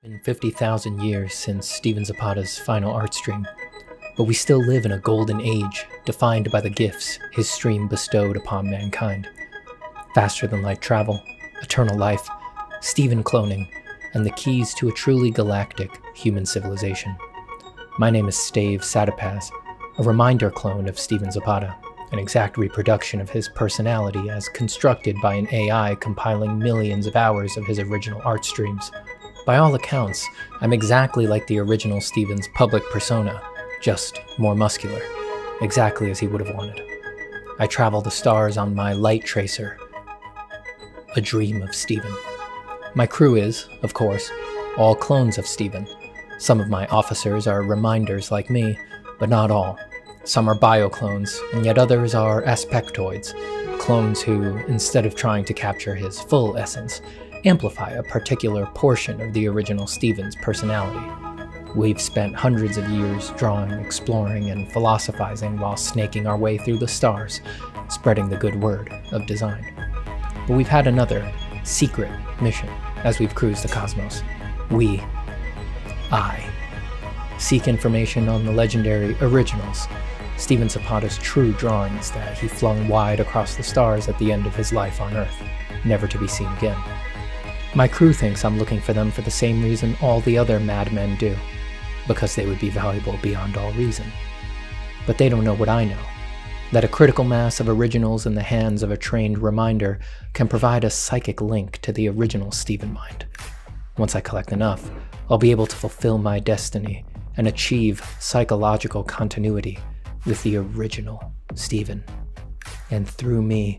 been 50,000 years since Steven Zapata's final art stream, but we still live in a golden age defined by the gifts his stream bestowed upon mankind. Faster than light travel, eternal life, Steven cloning, and the keys to a truly galactic human civilization. My name is Stave Satapaz, a reminder clone of Steven Zapata, an exact reproduction of his personality as constructed by an AI compiling millions of hours of his original art streams. By all accounts, I'm exactly like the original Steven's public persona, just more muscular, exactly as he would have wanted. I travel the stars on my light tracer, a dream of Steven. My crew is, of course, all clones of Steven. Some of my officers are reminders like me, but not all. Some are bioclones, and yet others are aspectoids, clones who, instead of trying to capture his full essence, amplify a particular portion of the original Steven's personality. We've spent hundreds of years drawing, exploring, and philosophizing while snaking our way through the stars, spreading the good word of design. But we've had another, secret mission as we've cruised the cosmos. I, seek information on the legendary originals, Steven Zapata's true drawings that he flung wide across the stars at the end of his life on Earth, never to be seen again. My crew thinks I'm looking for them for the same reason all the other madmen do, because they would be valuable beyond all reason. But they don't know what I know, that a critical mass of originals in the hands of a trained reminder can provide a psychic link to the original Steven mind. Once I collect enough, I'll be able to fulfill my destiny and achieve psychological continuity with the original Steven. And through me,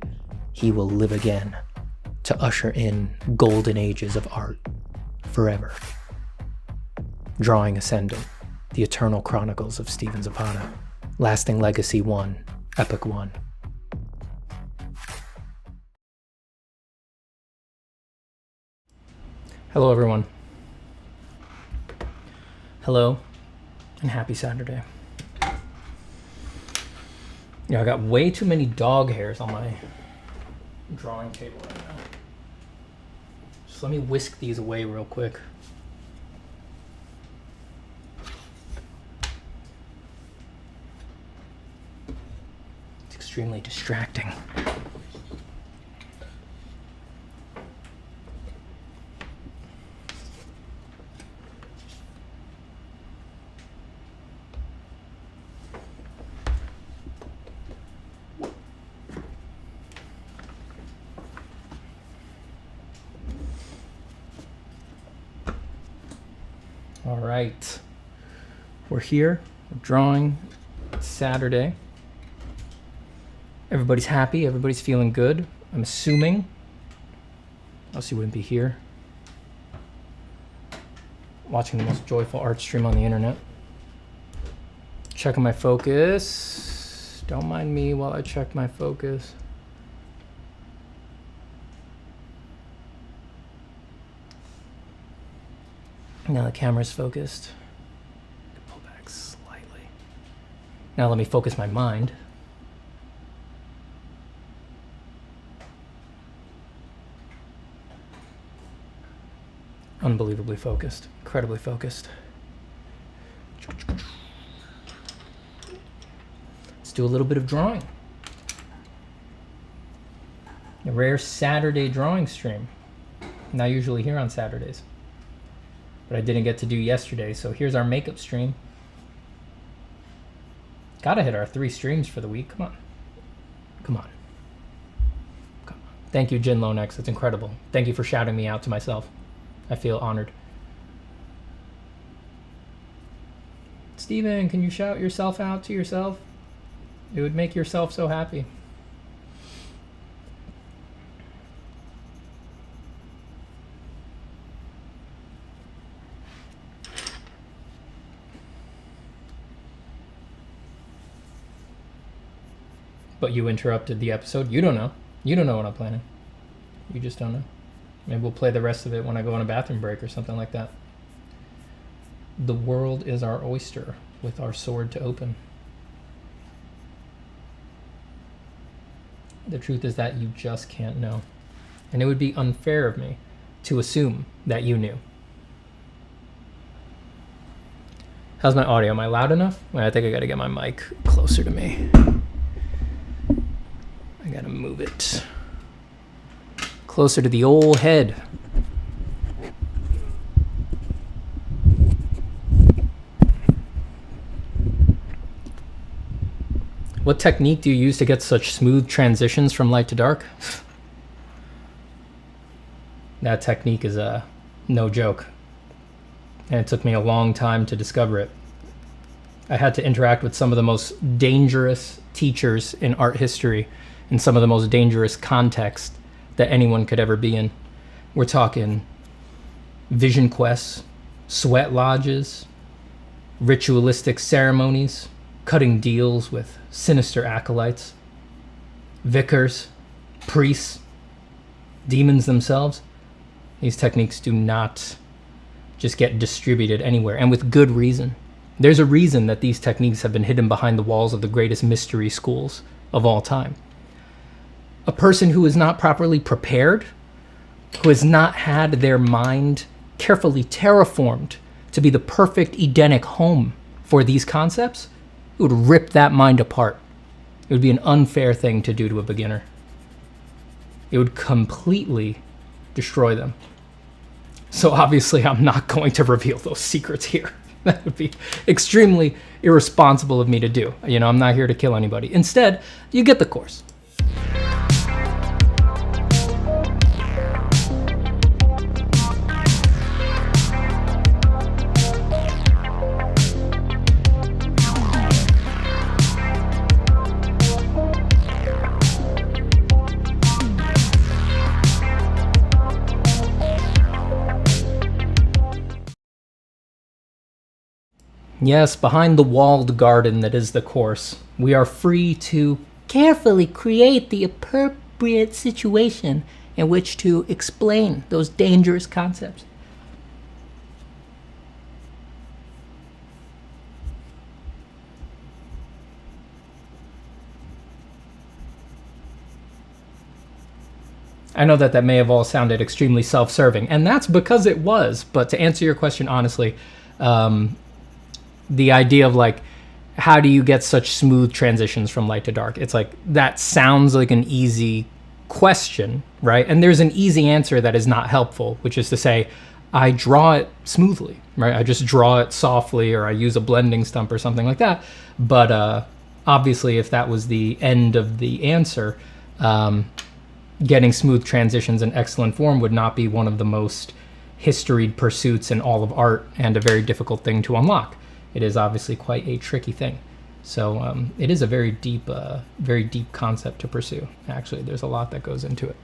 he will live again, to usher in golden ages of art forever. Drawing Ascendant, the eternal chronicles of Steven Zapata. Lasting Legacy 1, Epic 1. Hello everyone. Hello, and happy Saturday. Yeah, I got way too many dog hairs on my drawing table right now. So let me whisk these away real quick. It's extremely distracting. All right, we're here, we're drawing. It's Saturday. Everybody's happy, everybody's feeling good, I'm assuming. Else you wouldn't be here. Watching the most joyful art stream on the internet. Checking my focus. Don't mind me while I check my focus. Now the camera's focused. Pull back slightly. Now let me focus my mind. Unbelievably focused, incredibly focused. Let's do a little bit of drawing. A rare Saturday drawing stream. Not usually here on Saturdays, but I didn't get to do yesterday, so here's our makeup stream. Gotta hit our 3 streams for the week. Come on. Come on. Come on. Thank you, Jin Lonex. That's incredible. Thank you for shouting me out to myself. I feel honored. Steven, can you shout yourself out to yourself? It would make yourself so happy. But you interrupted the episode. You don't know. You don't know what I'm planning. You just don't know. Maybe we'll play the rest of it when I go on a bathroom break or something like that. The world is our oyster with our sword to open. The truth is that you just can't know. And it would be unfair of me to assume that you knew. How's my audio? Am I loud enough? Well, I think I gotta get my mic closer to me. I gotta move it closer to the old head. What technique do you use to get such smooth transitions from light to dark? That technique is no joke. And it took me a long time to discover it. I had to interact with some of the most dangerous teachers in art history in some of the most dangerous context that anyone could ever be in. We're talking vision quests, sweat lodges, ritualistic ceremonies, cutting deals with sinister acolytes, vicars, priests, demons themselves. These techniques do not just get distributed anywhere, and with good reason. There's a reason that these techniques have been hidden behind the walls of the greatest mystery schools of all time. A person who is not properly prepared, who has not had their mind carefully terraformed to be the perfect Edenic home for these concepts, it would rip that mind apart. It would be an unfair thing to do to a beginner. It would completely destroy them. So obviously I'm not going to reveal those secrets here. That would be extremely irresponsible of me to do. You know, I'm not here to kill anybody. Instead, you get the course. Yes, behind the walled garden that is the course, we are free to carefully create the appropriate situation in which to explain those dangerous concepts. I know that may have all sounded extremely self-serving, and that's because it was, but to answer your question honestly, the idea of like, how do you get such smooth transitions from light to dark? It's like, that sounds like an easy question, right? And there's an easy answer that is not helpful, which is to say, I draw it smoothly, right? I just draw it softly, or I use a blending stump or something like that. But obviously, if that was the end of the answer, getting smooth transitions in excellent form would not be one of the most historied pursuits in all of art, and a very difficult thing to unlock. It is obviously quite a tricky thing. So it is a very deep concept to pursue. Actually, there's a lot that goes into it.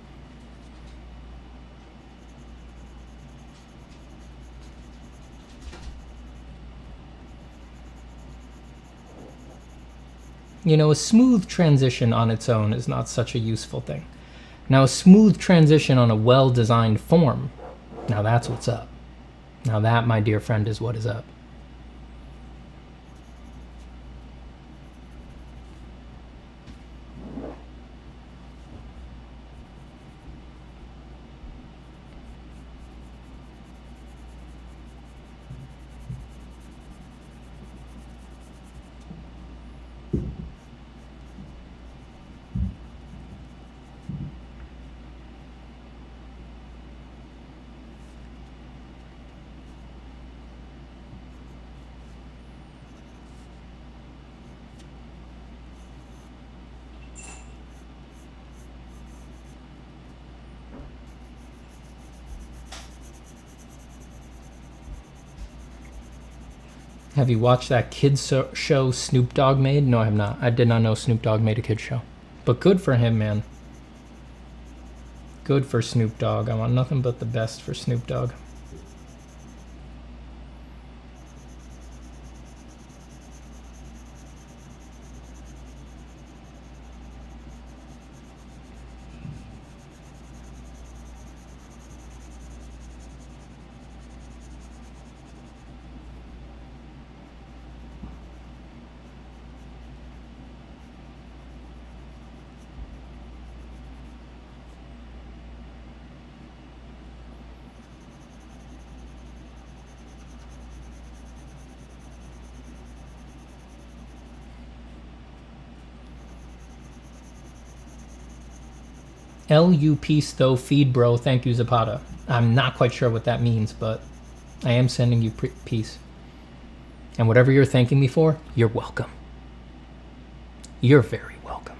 You know, a smooth transition on its own is not such a useful thing. Now, a smooth transition on a well-designed form, now that's what's up. Now that, my dear friend, is what is up. Have you watched that kids show Snoop Dogg made? No, I have not. I did not know Snoop Dogg made a kids show. But good for him, man. Good for Snoop Dogg. I want nothing but the best for Snoop Dogg. LU peace though, feed bro, thank you Zapata. I'm not quite sure what that means, but I am sending you peace. And whatever you're thanking me for, you're welcome. You're very welcome.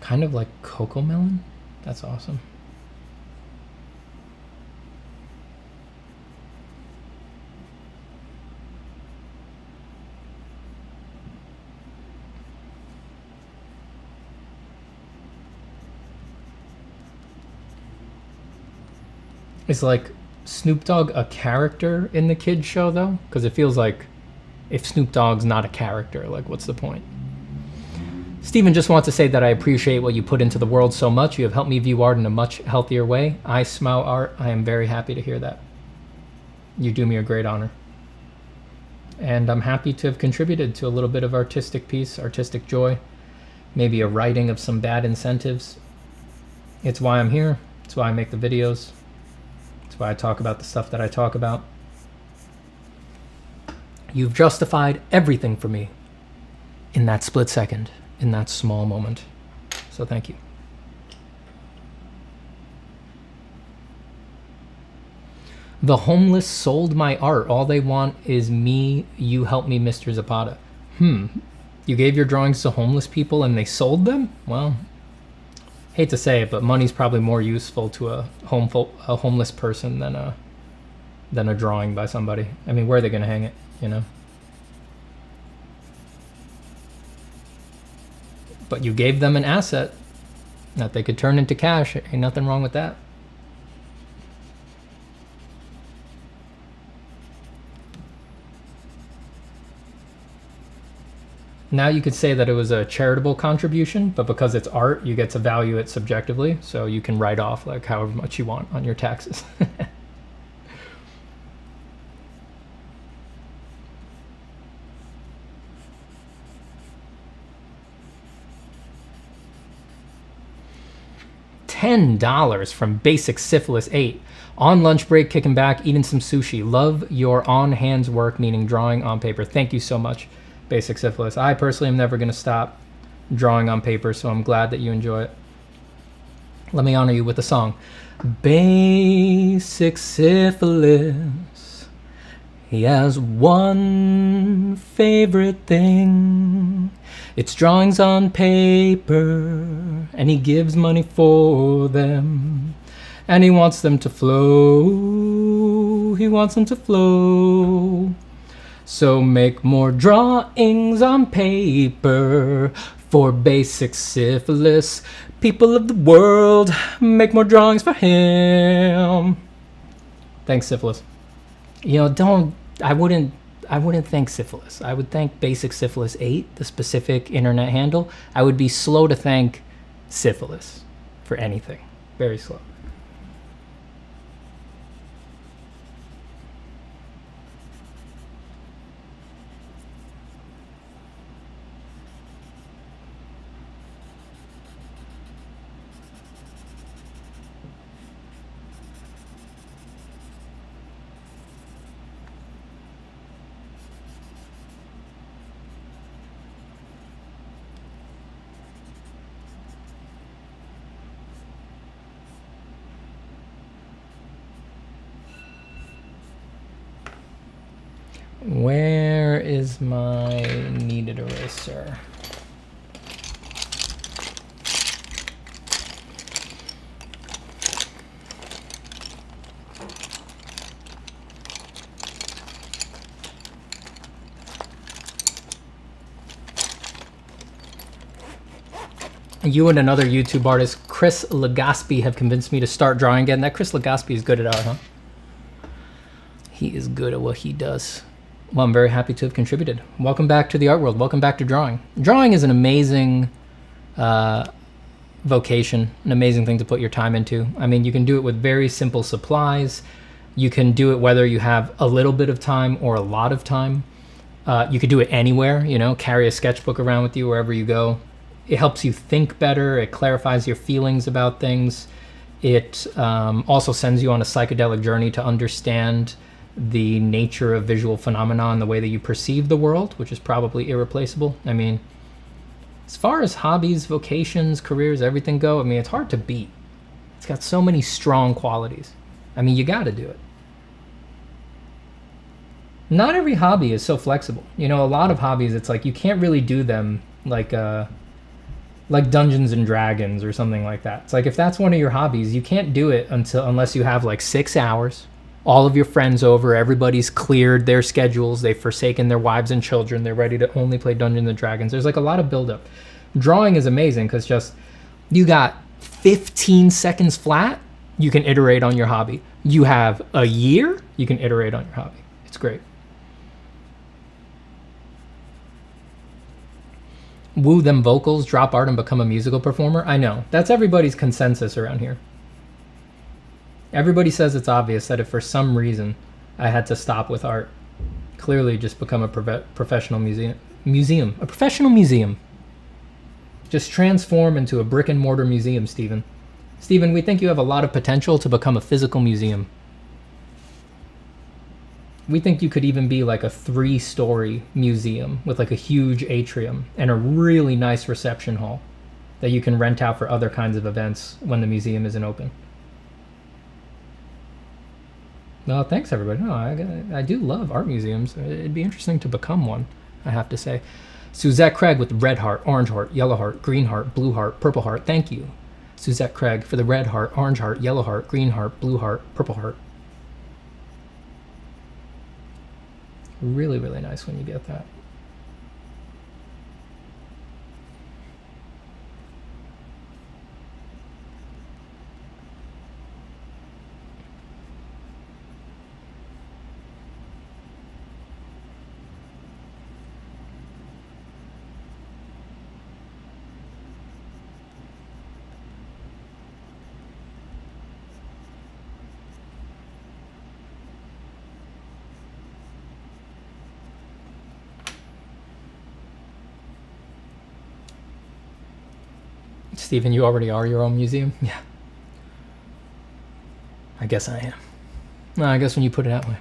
Kind of like Cocoa Melon? That's awesome. Is like Snoop Dogg a character in the kids show though? Because it feels like if Snoop Dogg's not a character, like what's the point? Steven just wants to say that I appreciate what you put into the world so much. You have helped me view art in a much healthier way. I smell art. I am very happy to hear that. You do me a great honor. And I'm happy to have contributed to a little bit of artistic peace, artistic joy, maybe a righting of some bad incentives. It's why I'm here. It's why I make the videos. It's why I talk about the stuff that I talk about. You've justified everything for me in that split second, in that small moment. So thank you. The homeless sold my art. All they want is me. You help me, Mr. Zapata. You gave your drawings to homeless people and they sold them? Well, hate to say it, but money's probably more useful to a homeless person than a drawing by somebody. I mean, where are they going to hang it, you know? But you gave them an asset that they could turn into cash. Ain't nothing wrong with that. Now you could say that it was a charitable contribution, but because it's art, you get to value it subjectively, so you can write off like however much you want on your taxes. $10 from Basic Syphilis 8. On lunch break, kicking back, eating some sushi. Love your on-hands work, meaning drawing on paper. Thank you so much, Basic Syphilis. I personally am never going to stop drawing on paper, so I'm glad that you enjoy it. Let me honor you with a song. Basic Syphilis, he has one favorite thing. It's drawings on paper, and he gives money for them. And he wants them to flow, he wants them to flow. So make more drawings on paper for Basic Syphilis. People of the world, make more drawings for him. Thanks, Syphilis. You know, I wouldn't thank Syphilis. I would thank Basic Syphilis 8, the specific internet handle. I would be slow to thank Syphilis for anything. Very slow. Where is my kneaded eraser? You and another YouTube artist, Chris Legaspi, have convinced me to start drawing again. That Chris Legaspi is good at art, huh? He is good at what he does. Well, I'm very happy to have contributed. Welcome back to the art world. Welcome back to drawing. Drawing is an amazing vocation, an amazing thing to put your time into. I mean, you can do it with very simple supplies. You can do it whether you have a little bit of time or a lot of time. You could do it anywhere, you know, carry a sketchbook around with you wherever you go. It helps you think better. It clarifies your feelings about things. It also sends you on a psychedelic journey to understand the nature of visual phenomena and the way that you perceive the world, which is probably irreplaceable. I mean, as far as hobbies, vocations, careers, everything go, I mean, it's hard to beat. It's got so many strong qualities. I mean, you got to do it. Not every hobby is so flexible. You know, a lot of hobbies, it's like you can't really do them like Dungeons and Dragons or something like that. It's like if that's one of your hobbies, you can't do it unless you have like 6 hours, all of your friends over, everybody's cleared their schedules, they've forsaken their wives and children, they're ready to only play Dungeons and Dragons. There's like a lot of buildup. Drawing is amazing because just you got 15 seconds flat, you can iterate on your hobby. You have a year, you can iterate on your hobby. It's great. Woo them vocals, drop art, and become a musical performer. I know. That's everybody's consensus around here. Everybody says it's obvious that if for some reason I had to stop with art, clearly just become a professional museum. A professional museum. Just transform into a brick and mortar museum, Steven. Steven, we think you have a lot of potential to become a physical museum. We think you could even be like a 3-story museum with like a huge atrium and a really nice reception hall that you can rent out for other kinds of events when the museum isn't open. Well, thanks everybody. No, I do love art museums. It'd be interesting to become one, I have to say. Suzette Craig with the red heart, orange heart, yellow heart, green heart, blue heart, purple heart. Thank you, Suzette Craig, for the red heart, orange heart, yellow heart, green heart, blue heart, purple heart. Really, really nice when you get that. Steven, you already are your own museum? Yeah. I guess I am. No, I guess when you put it that way.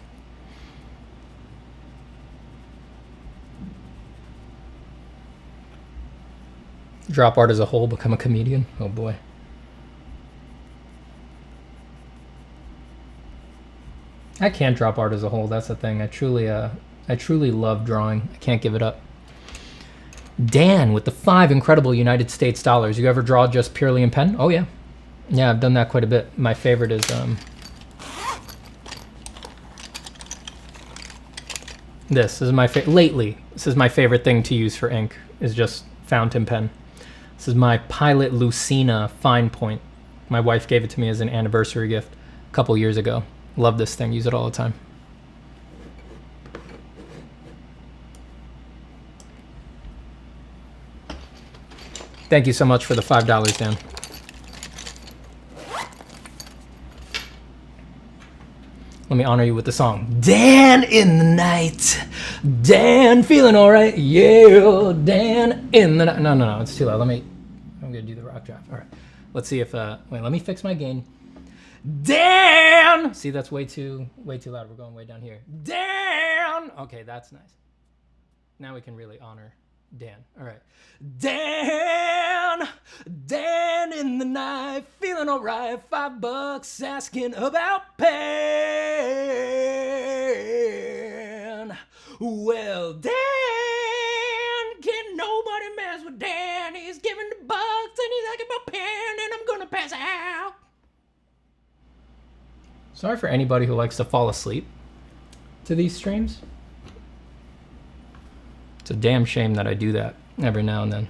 Drop art as a whole, become a comedian? Oh boy. I can't drop art as a whole, that's the thing. I truly love drawing. I can't give it up. Dan with the 5 incredible United States dollars. You ever draw just purely in pen? Oh yeah. Yeah, I've done that quite a bit. My favorite is this is my lately. This is my favorite thing to use for ink, is just fountain pen. This is my Pilot Lucina fine point. My wife gave it to me as an anniversary gift a couple years ago. Love this thing, use it all the time. Thank you so much for the $5, Dan. Let me honor you with the song. Dan in the night. Dan feeling all right. Yeah, Dan in the night. No, it's too loud. I'm gonna do the rock drop. All right. Let's see if, wait, let me fix my gain. Dan! See, that's way too loud. We're going way down here. Dan! Okay, that's nice. Now we can really honor Dan. All right. Dan in the night, feeling all right. $5 asking about pen. Well, Dan, can nobody mess with Dan? He's giving the bucks and he's asking about pen, and I'm gonna pass out. Sorry for anybody who likes to fall asleep to these streams. It's a damn shame that I do that every now and then.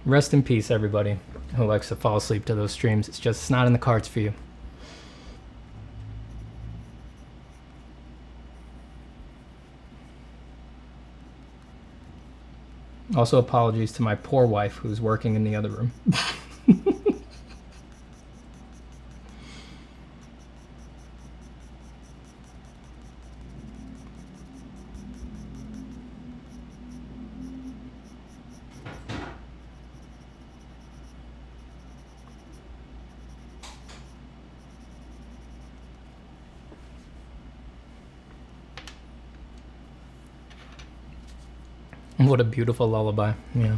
Rest in peace, everybody who likes to fall asleep to those streams. It's not in the cards for you. Also, apologies to my poor wife who's working in the other room. What a beautiful lullaby. Yeah.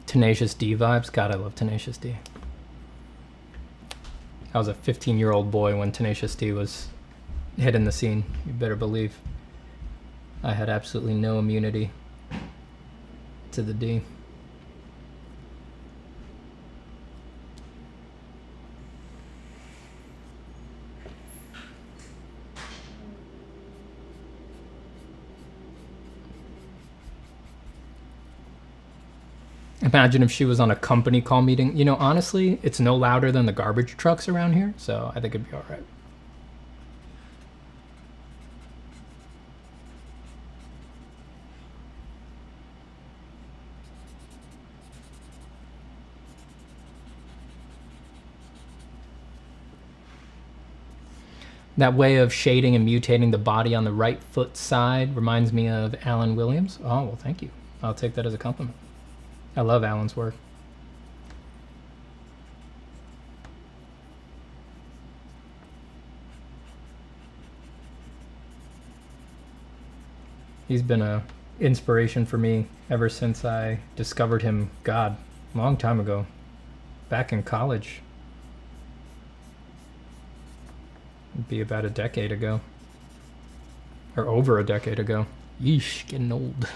Tenacious D vibes. God, I love Tenacious D. I was a 15-year-old boy when Tenacious D was hitting the scene. You better believe. I had absolutely no immunity to the D. Imagine if she was on a company call meeting. You know, honestly, it's no louder than the garbage trucks around here, so I think it'd be all right. That way of shading and mutating the body on the right foot side reminds me of Alan Williams. Oh, well, thank you. I'll take that as a compliment. I love Alan's work. He's been a inspiration for me ever since I discovered him, God, a long time ago, back in college. It'd be about a decade ago. Or over a decade ago. Yeesh, getting old.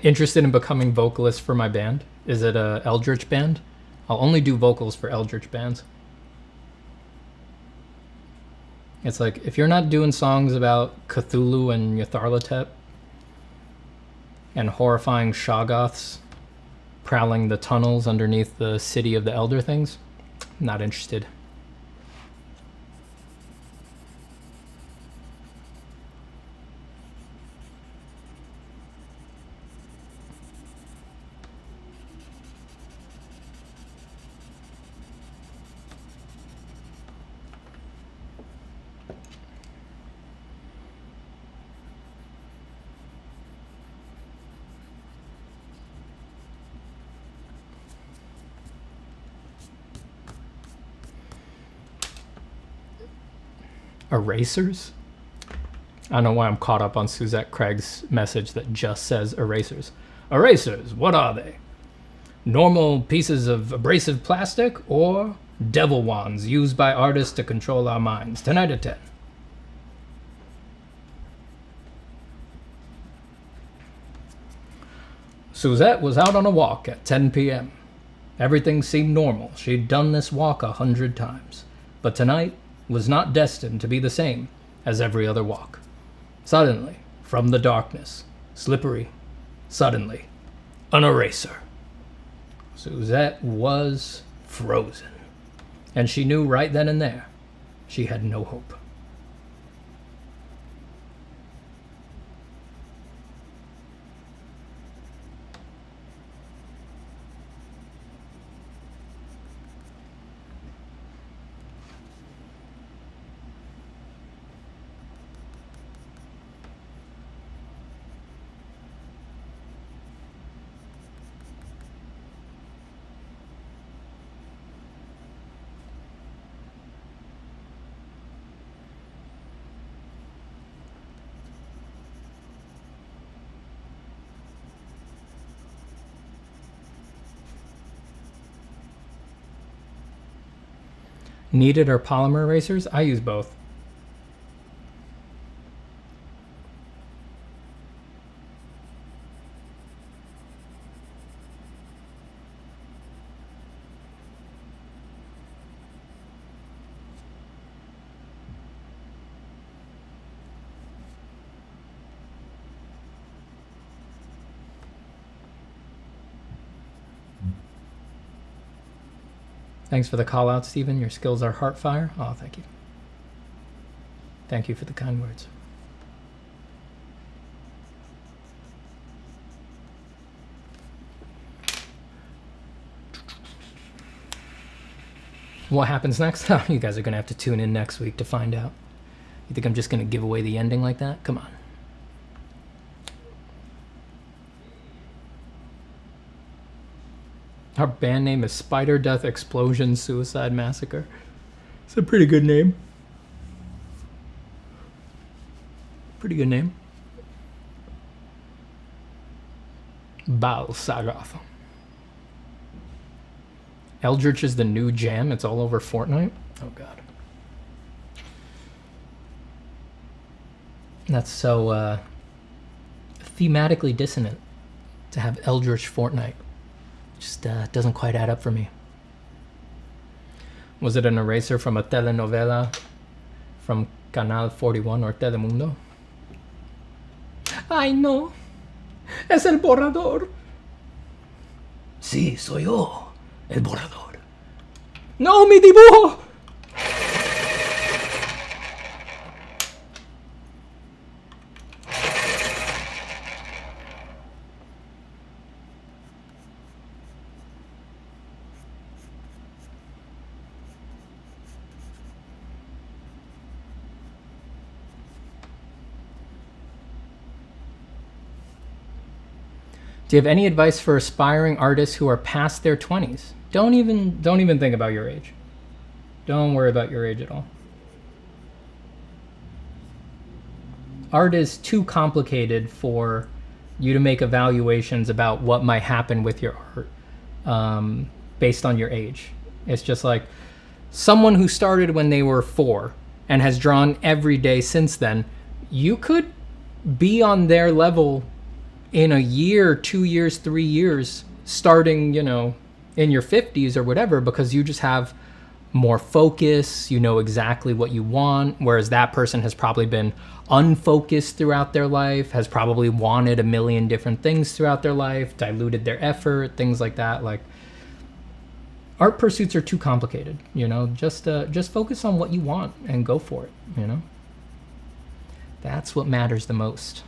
Interested in becoming vocalist for my band? Is it a Eldritch band? I'll only do vocals for Eldritch bands. It's like, if you're not doing songs about Cthulhu and Nyarlathotep and horrifying Shoggoths prowling the tunnels underneath the city of the Elder Things, not interested. Erasers? I don't know why I'm caught up on Suzette Craig's message that just says erasers. Erasers, what are they? Normal pieces of abrasive plastic or devil wands used by artists to control our minds? 10 out of 10. Suzette was out on a walk at 10 p.m. Everything seemed normal. She'd done this walk 100 times. But tonight was not destined to be the same as every other walk. Suddenly, from the darkness, slippery, suddenly, an eraser. Suzette was frozen, and she knew right then and there she had no hope. Kneaded or polymer erasers? I use both. Thanks for the call out, Steven. Your skills are heartfire. Oh, thank you. Thank you for the kind words. What happens next? You guys are going to have to tune in next week to find out. You think I'm just going to give away the ending like that? Come on. Our band name is Spider Death Explosion Suicide Massacre. It's a pretty good name. Pretty good name. Bal Sagoth. Eldritch is the new jam. It's all over Fortnite. Oh god. That's so thematically dissonant to have Eldritch Fortnite. Just doesn't quite add up for me. Was it an eraser from a telenovela from Canal 41 or Telemundo? Ay no, es el borrador. Sí, soy yo. El borrador. ¡No, mi dibujo! Do you have any advice for aspiring artists who are past their 20s? Don't even think about your age. Don't worry about your age at all. Art is too complicated for you to make evaluations about what might happen with your art based on your age. It's just like someone who started when they were 4 and has drawn every day since then, you could be on their level in a year, 2 years, 3 years, starting, you know, in your 50s or whatever, because you just have more focus, you know exactly what you want, whereas that person has probably been unfocused throughout their life, has probably wanted a million different things throughout their life, diluted their effort, things like that. Like, art pursuits are too complicated, you know, just focus on what you want and go for it, you know? That's what matters the most.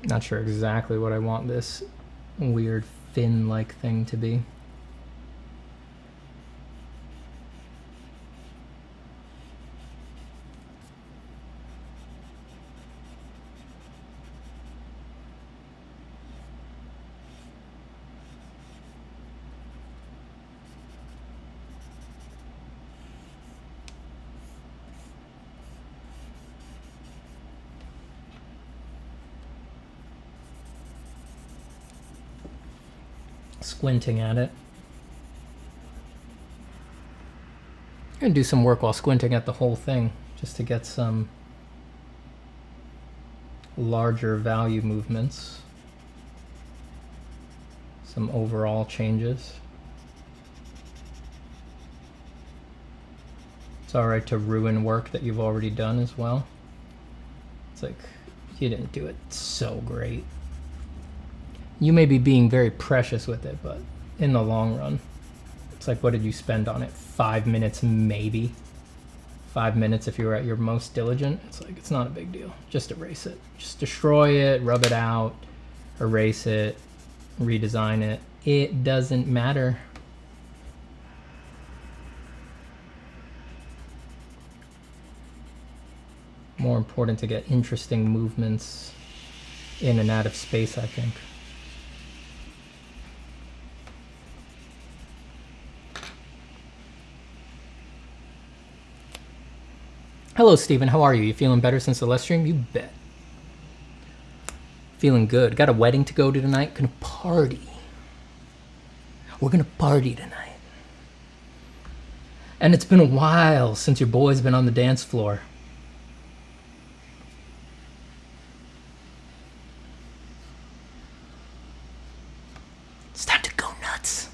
Not sure exactly what I want this weird fin-like thing to be. Squinting at it. I'm gonna do some work while squinting at the whole thing, just to get some larger value movements, some overall changes. It's alright to ruin work that you've already done as well. It's like, you didn't do it so great. You may be being very precious with it, but in the long run, it's like, what did you spend on it? 5 minutes, maybe. 5 minutes if you were at your most diligent. It's like, it's not a big deal. Just erase it. Just destroy it, rub it out, erase it, redesign it. It doesn't matter. More important to get interesting movements in and out of space, I think. Hello, Steven. How are you? You feeling better since the last stream? You bet. Feeling good. Got a wedding to go to tonight. Gonna party. We're gonna party tonight. And it's been a while since your boy's been on the dance floor. It's time to go nuts.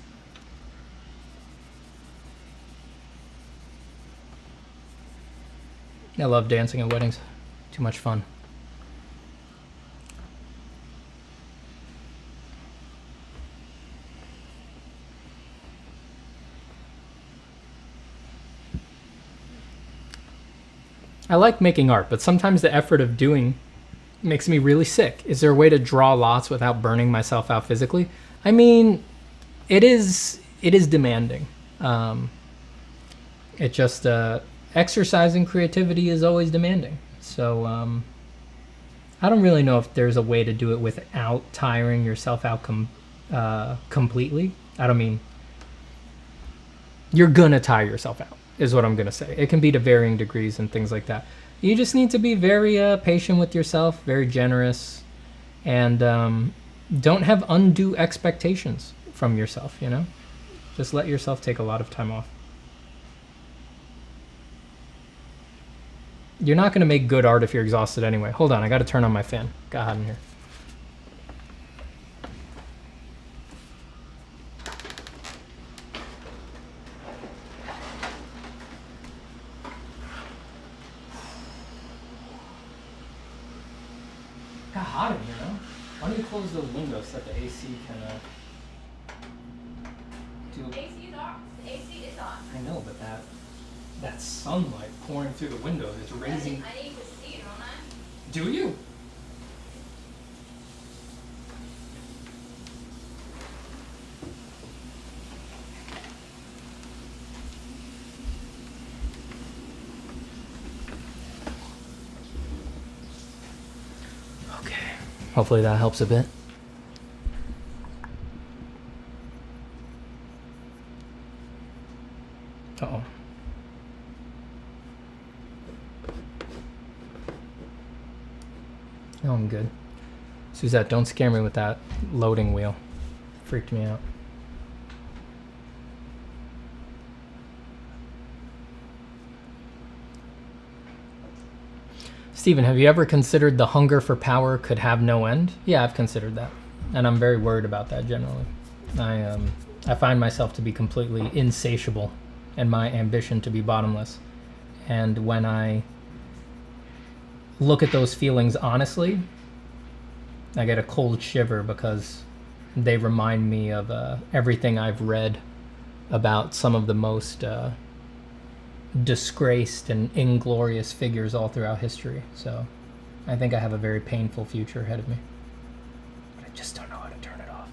I love dancing at weddings. Too much fun. I like making art, but sometimes the effort of doing makes me really sick. Is there a way to draw lots without burning myself out physically? I mean, it is demanding. It just exercising creativity is always demanding. So I don't really know if there's a way to do it without tiring yourself out completely. I don't mean you're gonna tire yourself out, is what I'm gonna say. It can be to varying degrees and things like that. You just need to be very patient with yourself, very generous, and don't have undue expectations from yourself, you know? Just let yourself take a lot of time off. You're not gonna make good art if you're exhausted anyway. Hold on, I gotta turn on my fan. Got hot in here. Got hot in here, huh? Why don't you close those windows so that the AC can do... AC is on. The AC is on. I know, but that sunlight pouring through the windows is raising... I need to see it, don't I? Do you? Okay. Hopefully that helps a bit. Uh-oh. No, I'm good. Suzette, don't scare me with that loading wheel. Freaked me out. Steven, have you ever considered the hunger for power could have no end? Yeah, I've considered that. And I'm very worried about that generally. I find myself to be completely insatiable and my ambition to be bottomless. And when I look at those feelings honestly, I get a cold shiver because they remind me of everything I've read about some of the most disgraced and inglorious figures all throughout history. So I think I have a very painful future ahead of me. But I just don't know how to turn it off.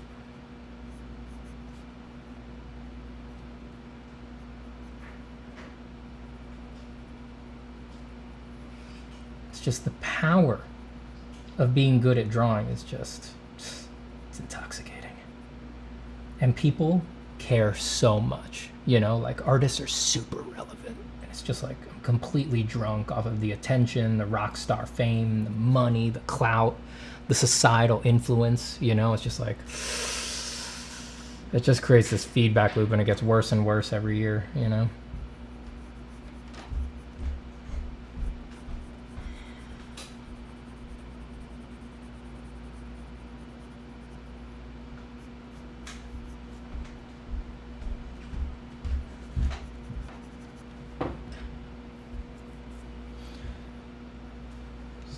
It's just the power of being good at drawing is just, it's intoxicating. And people care so much, you know, like artists are super relevant. And it's just like, I'm completely drunk off of the attention, the rock star fame, the money, the clout, the societal influence, you know, it's just like, it just creates this feedback loop and it gets worse and worse every year, you know?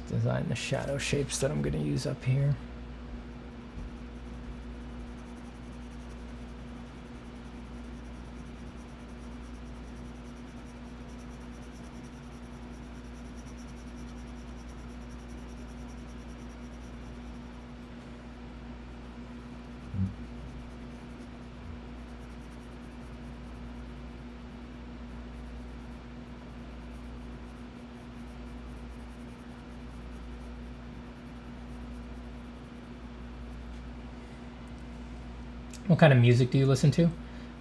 Design the shadow shapes that I'm going to use up here. What kind of music do you listen to?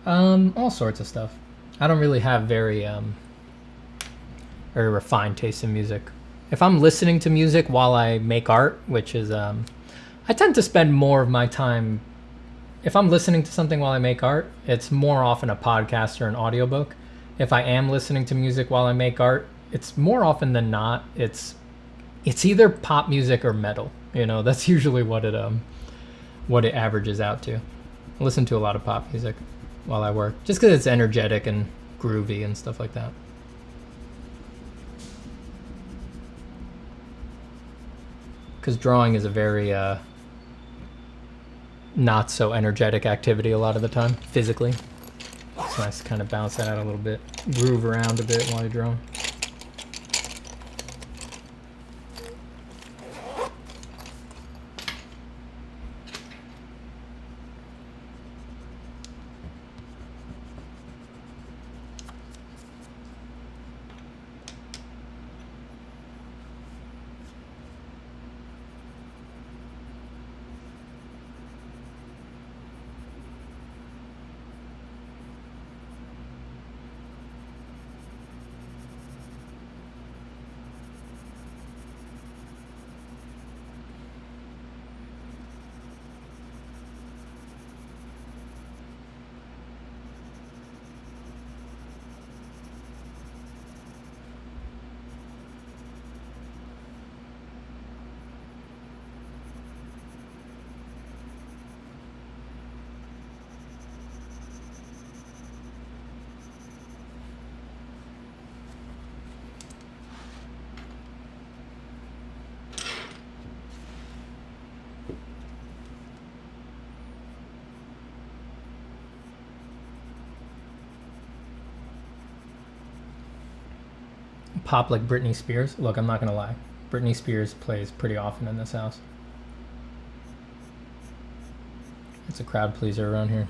All sorts of stuff. I don't really have very very refined taste in music. If I'm listening to music while I make art, which is, I tend to spend more of my time. If I'm listening to something while I make art, it's more often a podcast or an audiobook. If I am listening to music while I make art, it's more often than not, it's either pop music or metal. You know, that's usually what it averages out to. I listen to a lot of pop music while I work, just because it's energetic and groovy and stuff like that. Because drawing is a very not so energetic activity a lot of the time, physically. It's nice to kind of bounce that out a little bit, groove around a bit while you're drawing. Pop like Britney Spears. Look, I'm not gonna lie, Britney Spears plays pretty often in this house. It's a crowd pleaser around here.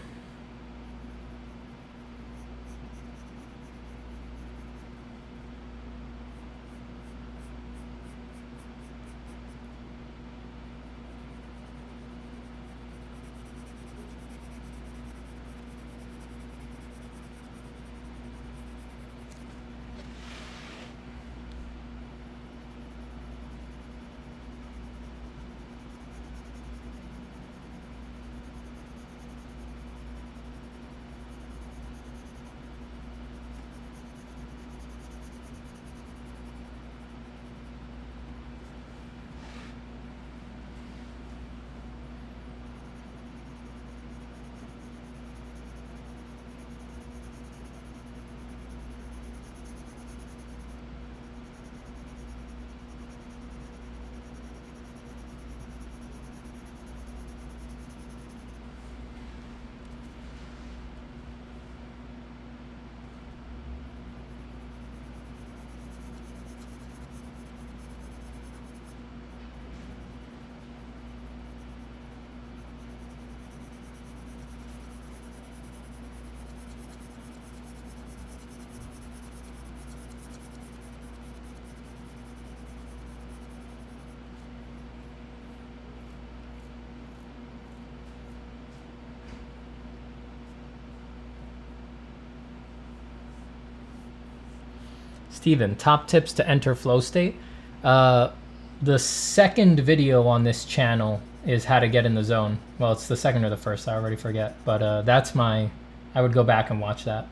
Steven, top tips to enter flow state. The second video on this channel is how to get in the zone. Well, it's the second or the first, I already forget. But I would go back and watch that.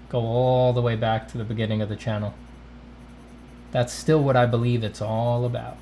Go all the way back to the beginning of the channel. That's still what I believe it's all about.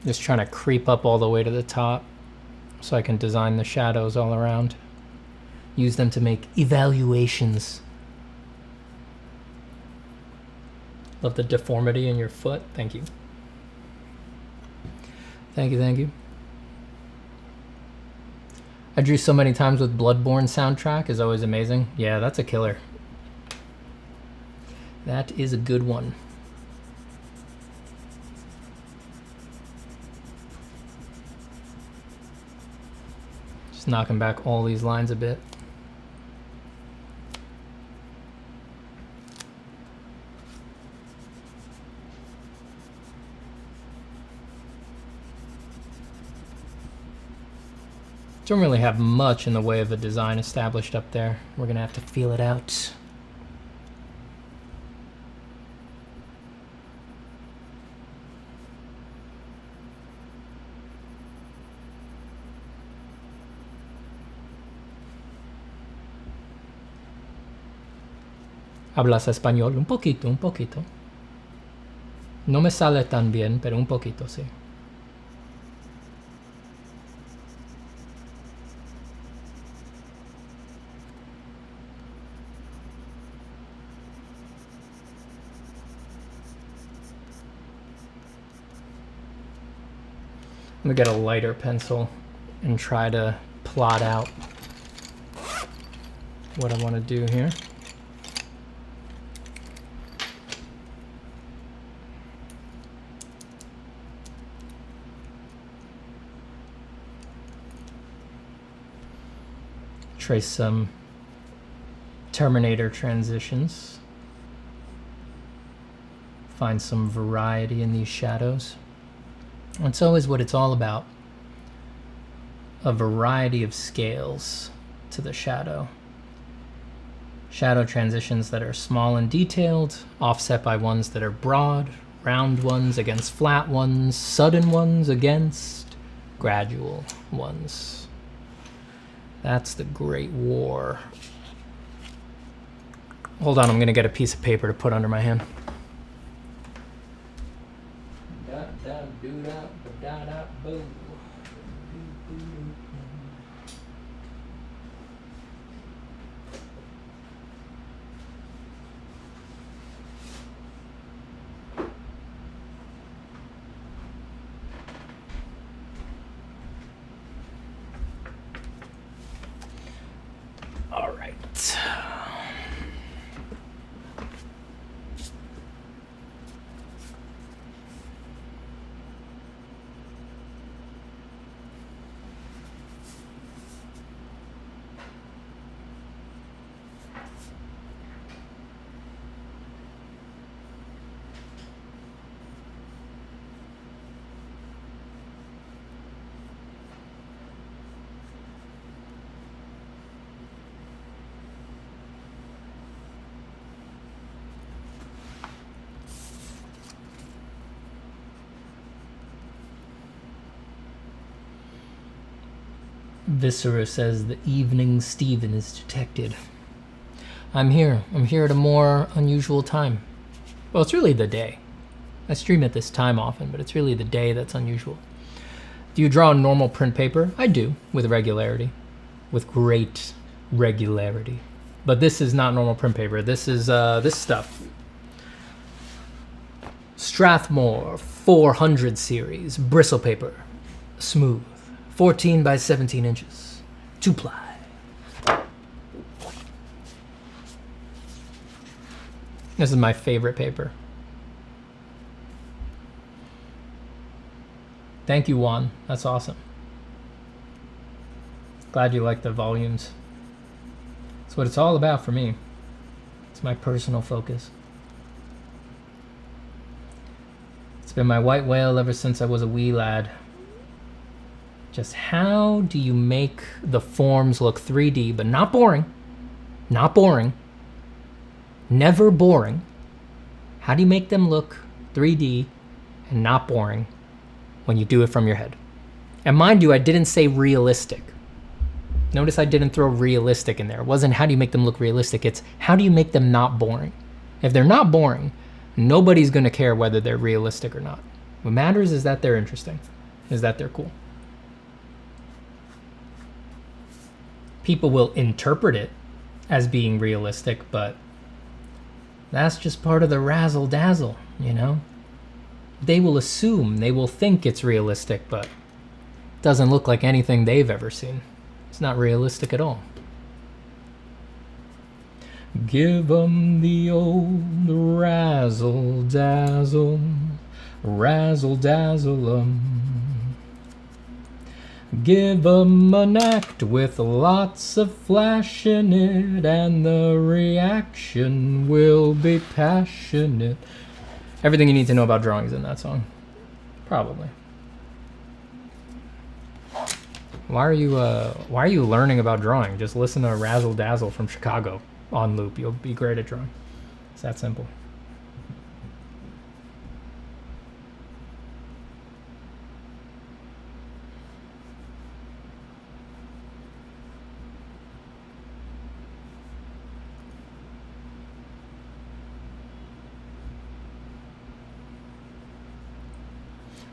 Just trying to creep up all the way to the top so I can design the shadows all around. Use them to make evaluations. Love the deformity in your foot. Thank you. Thank you, thank you. I drew so many times with Bloodborne soundtrack is always amazing. Yeah, that's a killer. That is a good one. Just knocking back all these lines a bit. Don't really have much in the way of a design established up there. We're gonna have to feel it out. ¿Hablas español? Un poquito, un poquito. No me sale tan bien, pero un poquito, sí. I'm gonna get a lighter pencil and try to plot out what I want to do here. Trace some Terminator transitions. Find some variety in these shadows. It's always what it's all about. A variety of scales to the shadow. Shadow transitions that are small and detailed, offset by ones that are broad, round ones against flat ones, sudden ones against gradual ones. That's the Great War. Hold on, I'm gonna get a piece of paper to put under my hand. All right. Viscera says the evening Steven is detected. I'm here. I'm here at a more unusual time. Well, it's really the day. I stream at this time often, but it's really the day that's unusual. Do you draw on normal print paper? I do, with regularity. With great regularity. But this is not normal print paper. This is this stuff. Strathmore 400 series Bristol Paper Smooth. 14 by 17 inches. 2-ply. This is my favorite paper. Thank you, Juan. That's awesome. Glad you like the volumes. That's what it's all about for me. It's my personal focus. It's been my white whale ever since I was a wee lad. Just how do you make the forms look 3D, but not boring? Not boring. Never boring. How do you make them look 3D and not boring when you do it from your head? And mind you, I didn't say realistic. Notice I didn't throw realistic in there. It wasn't how do you make them look realistic, it's how do you make them not boring? If they're not boring, nobody's gonna care whether they're realistic or not. What matters is that they're interesting. is that they're cool. People will interpret it as being realistic, but that's just part of the razzle-dazzle, you know? They will assume, they will think it's realistic, but it doesn't look like anything they've ever seen. It's not realistic at all. Give 'em the old razzle-dazzle, razzle-dazzle 'em. Give 'em an act with lots of flash in it, and the reaction will be passionate. Everything you need to know about drawing is in that song. Probably. Why are you learning about drawing? Just listen to Razzle Dazzle from Chicago on loop. You'll be great at drawing. It's that simple.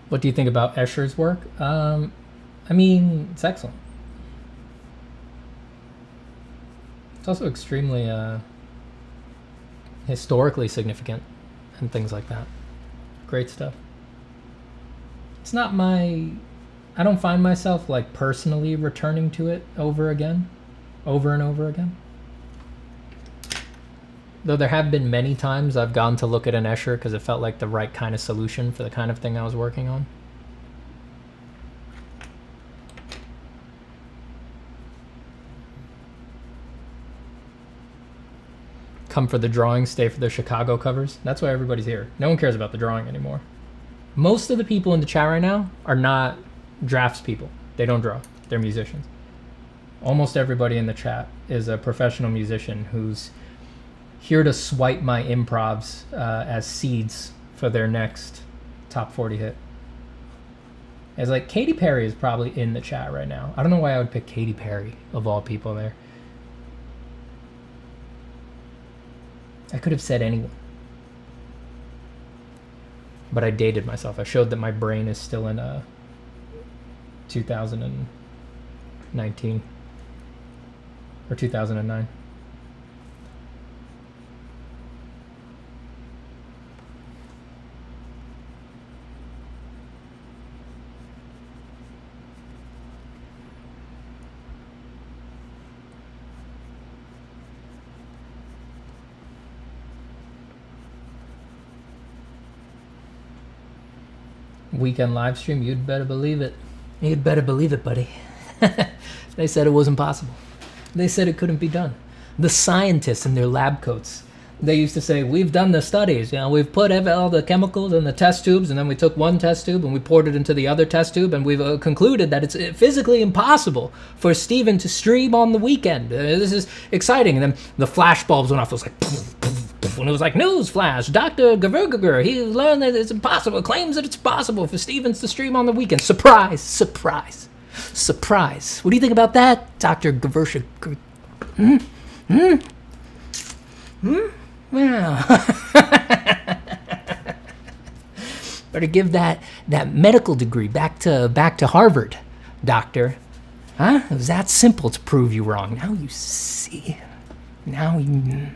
What do you think about Escher's work? I mean, it's excellent. It's also extremely historically significant and things like that. Great stuff. It's not my... I don't find myself like personally returning to it over and over again. Though there have been many times I've gone to look at an Escher because it felt like the right kind of solution for the kind of thing I was working on. Come for the drawing, stay for the Chicago covers. That's why everybody's here. No one cares about the drawing anymore. Most of the people in the chat right now are not drafts people. They don't draw. They're musicians. Almost everybody in the chat is a professional musician who's here to swipe my improvs as seeds for their next top 40 hit. It's like Katy Perry is probably in the chat right now. I don't know why I would pick Katy Perry of all people there. I could have said anyone. But I dated myself. I showed that my brain is still in 2019 or 2009. Weekend live stream, you'd better believe it. You'd better believe it, buddy. They said it wasn't possible. They said it couldn't be done. The scientists in their lab coats, they used to say, we've done the studies, you know, we've put all the chemicals in the test tubes, and then we took one test tube and we poured it into the other test tube, and we've concluded that it's physically impossible for Steven to stream on the weekend. This is exciting. And then the flash bulbs went off. It was like, poof, poof, poof, and it was like, news flash, Dr. Gavergager, he learned that it's impossible, claims that it's possible for Stevens to stream on the weekend. Surprise, surprise, surprise. What do you think about that, Dr. Gavergager? Yeah. Better give that medical degree back to Harvard, doctor. Huh? It was that simple to prove you wrong. Now you see. Now you...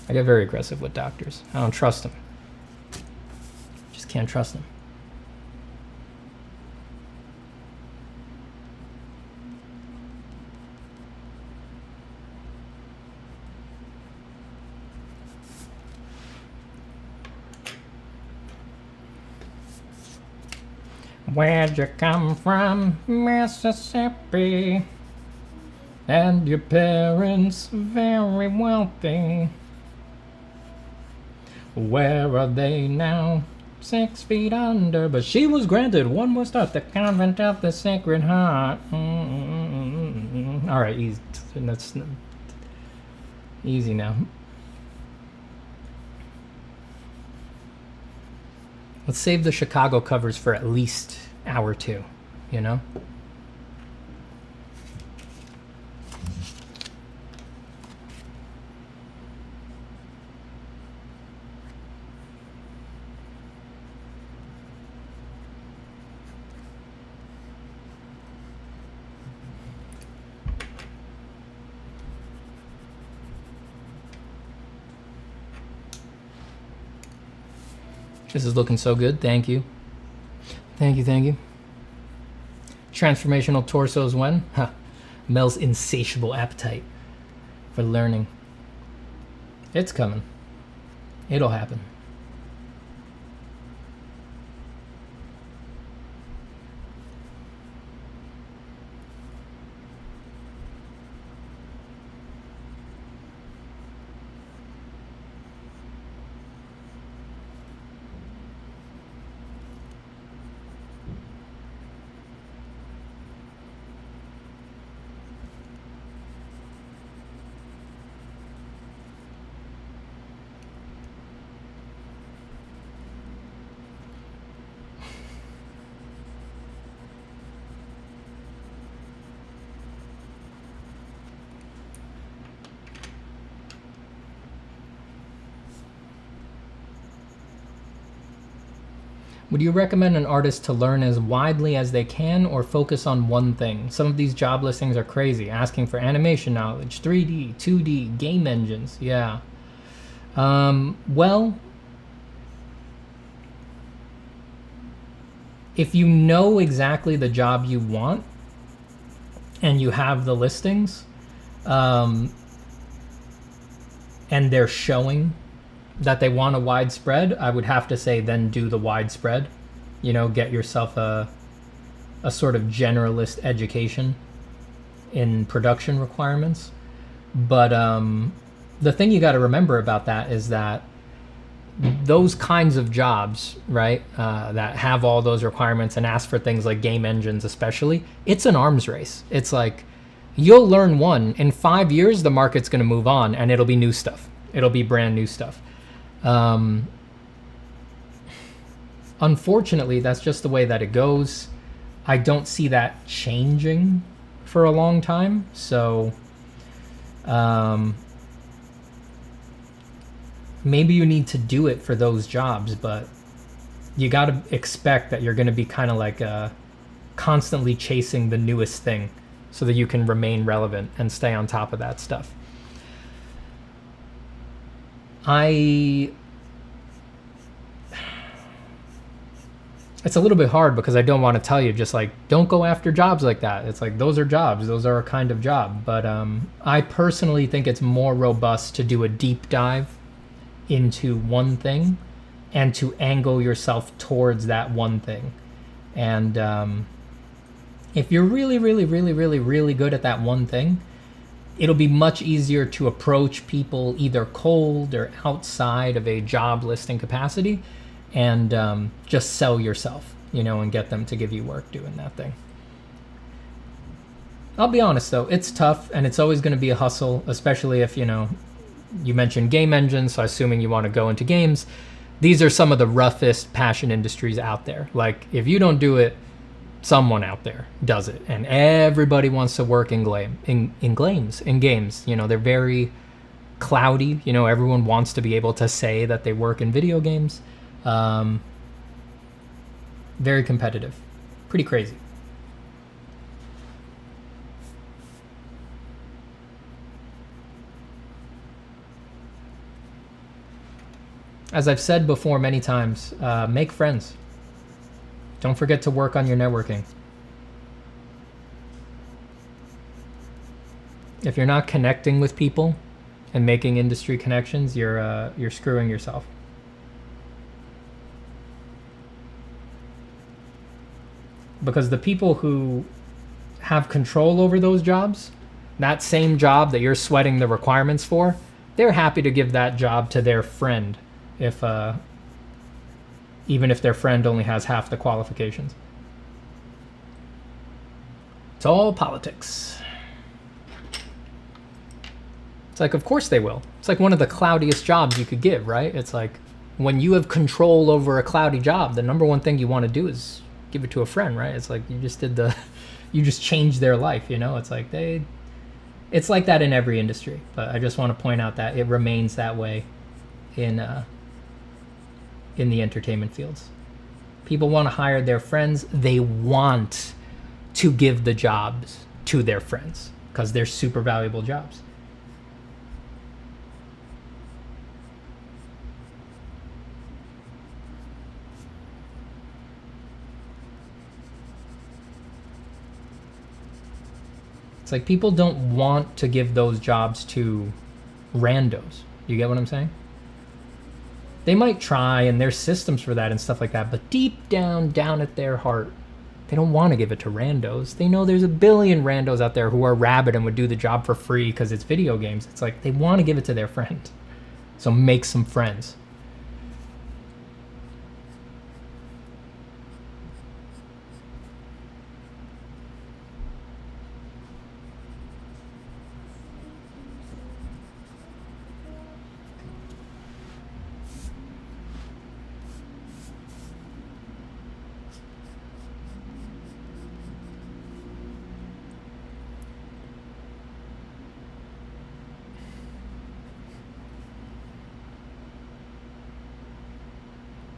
I get very aggressive with doctors. I don't trust them. Just can't trust them. Where'd you come from, Mississippi? And your parents very wealthy. Where are they now? 6 feet under, but she was granted one more start. The convent of the Sacred Heart. All right, easy. That's easy now. Let's save the Chicago covers for at least hour 2, you know? This is looking so good. Thank you. Thank you, thank you. Transformational torsos when? Huh. Mel's insatiable appetite for learning. It's coming. It'll happen. Would you recommend an artist to learn as widely as they can or focus on one thing? Some of these job listings are crazy, asking for animation knowledge, 3D, 2D, game engines. Yeah. Well, if you know exactly the job you want and you have the listings, and they're showing that they want a widespread, I would have to say then do the widespread. You know, get yourself a sort of generalist education in production requirements. But the thing you got to remember about that is that those kinds of jobs, right, that have all those requirements and ask for things like game engines especially, it's an arms race. It's like you'll learn one. In 5 years, the market's going to move on and it'll be new stuff. It'll be brand new stuff. Unfortunately, that's just the way that it goes. I don't see that changing for a long time. So maybe you need to do it for those jobs, but you got to expect that you're going to be kind of like constantly chasing the newest thing so that you can remain relevant and stay on top of that stuff. It's a little bit hard because I don't want to tell you just like don't go after jobs like that. It's like those are jobs, those are a kind of job. But I personally think it's more robust to do a deep dive into one thing and to angle yourself towards that one thing. And if you're really, really, really, really, really good at that one thing, it'll be much easier to approach people either cold or outside of a job listing capacity and just sell yourself, you know, and get them to give you work doing that thing. I'll be honest though, it's tough and it's always going to be a hustle, especially if, you know, you mentioned game engines, so assuming you want to go into games. These are some of the roughest passion industries out there. Like if you don't do it, someone out there does it, and everybody wants to work in games. You know, they're very cloudy. You know, everyone wants to be able to say that they work in video games. Very competitive, pretty crazy. As I've said before many times, make friends. Don't forget to work on your networking. If you're not connecting with people and making industry connections, you're screwing yourself. Because the people who have control over those jobs, that same job that you're sweating the requirements for, they're happy to give that job to their friend if even if their friend only has half the qualifications. It's all politics. It's like, of course they will. It's like one of the cloudiest jobs you could give, right? It's like when you have control over a cloudy job, the number one thing you want to do is give it to a friend, right? It's like you just changed their life, you know? It's like it's like that in every industry. But I just want to point out that it remains that way in the entertainment fields. People want to hire their friends. They want to give the jobs to their friends because they're super valuable jobs. like people don't want to give those jobs to randos. You get what I'm saying? They might try, and there's systems for that and stuff like that, but deep down at their heart, they don't want to give it to randos. They know there's a billion randos out there who are rabid and would do the job for free because it's video games. It's like they want to give it to their friend. So make some friends.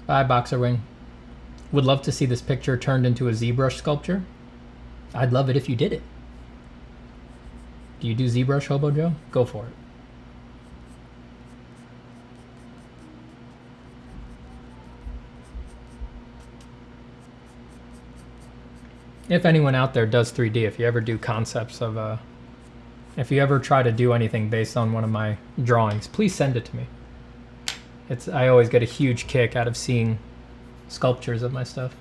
Bye, Boxer Wing. Would love to see this picture turned into a ZBrush sculpture. I'd love it if you did it. Do you do ZBrush, Hobo Joe? Go for it. If anyone out there does 3D, if you ever do concepts of, if you ever try to do anything based on one of my drawings, please send it to me. I always get a huge kick out of seeing sculptures of my stuff.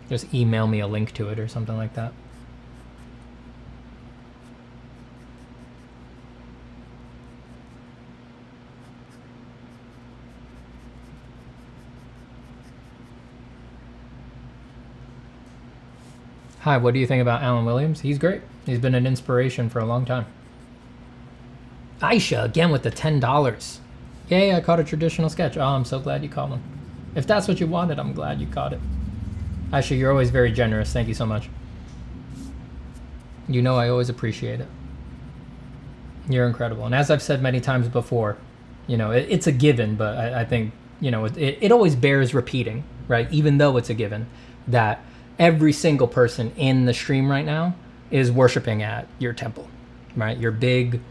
Just email me a link to it or something like that. Hi, what do you think about Alan Williams? He's great. He's been an inspiration for a long time. Aisha, again with the $10. Yay, I caught a traditional sketch. Oh, I'm so glad you caught one. If that's what you wanted, I'm glad you caught it. Aisha, you're always very generous. Thank you so much. You know I always appreciate it. You're incredible. And as I've said many times before, you know, it's a given, but I think, you know, it always bears repeating, right? Even though it's a given, that every single person in the stream right now is worshiping at your temple, right? Your big,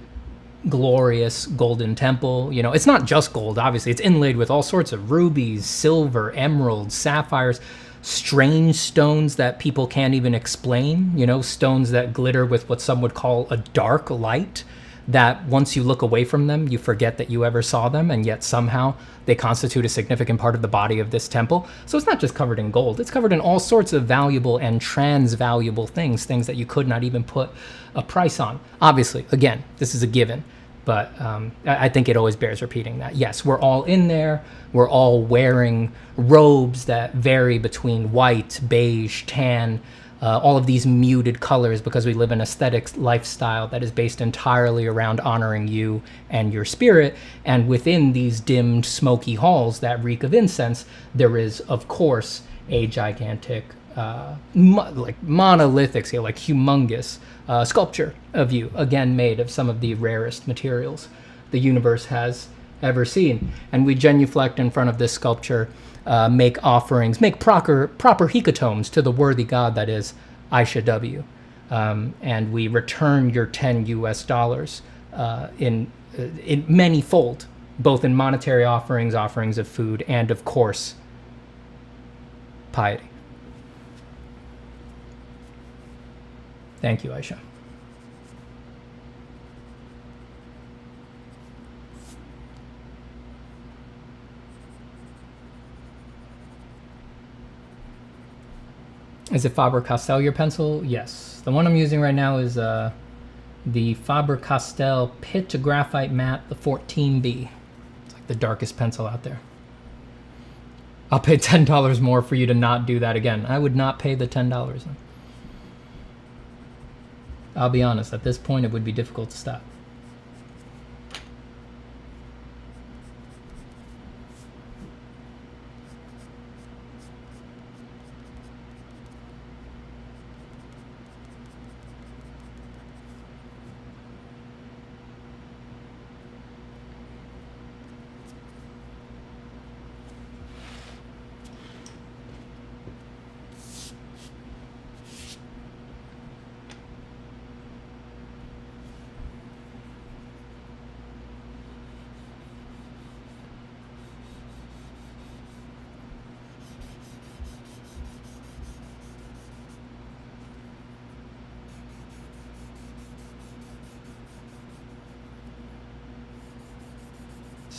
glorious golden temple. You know, it's not just gold, obviously. It's inlaid with all sorts of rubies, silver, emeralds, sapphires, strange stones that people can't even explain, you know, stones that glitter with what some would call a dark light, that once you look away from them, you forget that you ever saw them, and yet somehow they constitute a significant part of the body of this temple. So it's not just covered in gold, it's covered in all sorts of valuable and trans-valuable things that you could not even put a price on. Obviously, again, this is a given, but I think it always bears repeating that. Yes, we're all in there, we're all wearing robes that vary between white, beige, tan, all of these muted colors, because we live an aesthetic lifestyle that is based entirely around honoring you and your spirit. And within these dimmed, smoky halls that reek of incense, there is, of course, a gigantic, like monolithic scale, like humongous sculpture of you, again made of some of the rarest materials the universe has ever seen. And we genuflect in front of this sculpture, make offerings, make proper hecatombs to the worthy god that is Aisha W. And we return your $10 in many-fold, both in monetary offerings, offerings of food, and of course, piety. Thank you, Aisha. Is it Faber Castell, your pencil? Yes. The one I'm using right now is the Faber Castell Pitch Graphite Matte, the 14B. It's like the darkest pencil out there. I'll pay $10 more for you to not do that again. I would not pay the $10. I'll be honest, at this point it would be difficult to stop.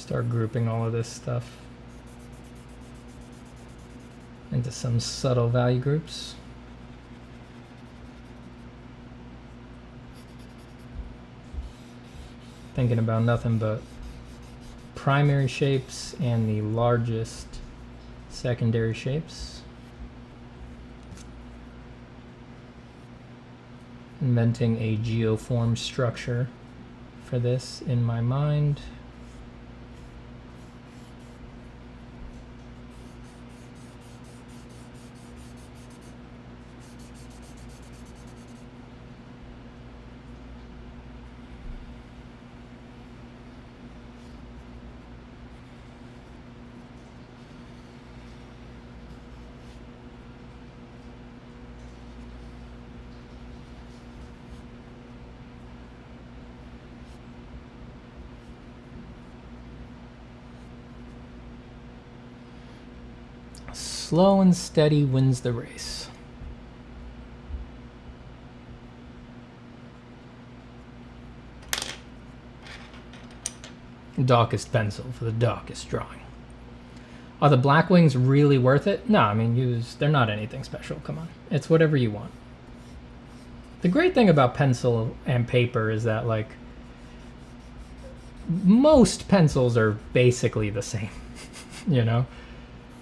Start grouping all of this stuff into some subtle value groups. Thinking about nothing but primary shapes and the largest secondary shapes. Inventing a geoform structure for this in my mind. Slow and steady wins the race. Darkest pencil for the darkest drawing. Are the Blackwings really worth it? No, I mean, they're not anything special, come on. It's whatever you want. The great thing about pencil and paper is that, like, most pencils are basically the same, you know?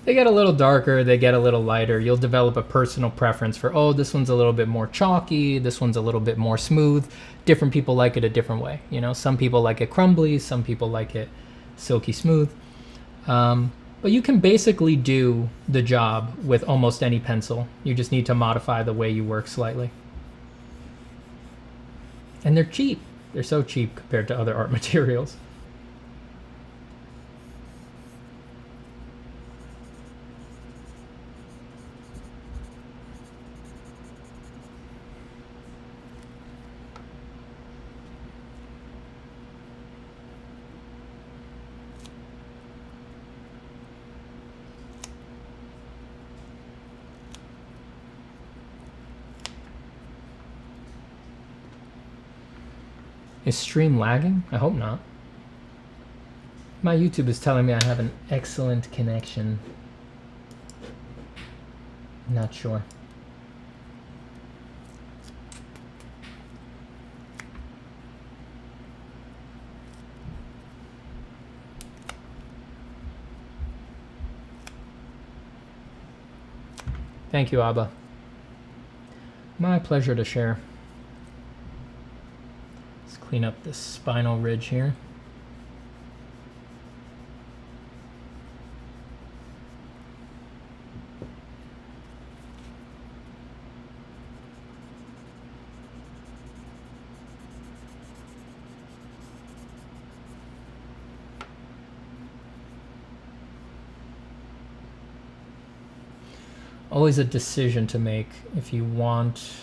They get a little darker, they get a little lighter. You'll develop a personal preference for, oh, this one's a little bit more chalky, this one's a little bit more smooth. Different people like it a different way. You know, some people like it crumbly, some people like it silky smooth. But you can basically do the job with almost any pencil. You just need to modify the way you work slightly. And they're cheap. They're so cheap compared to other art materials. Is stream lagging? I hope not. My YouTube is telling me I have an excellent connection. Not sure. Thank you, Abba. My pleasure to share. Clean up this spinal ridge here. Always a decision to make if you want.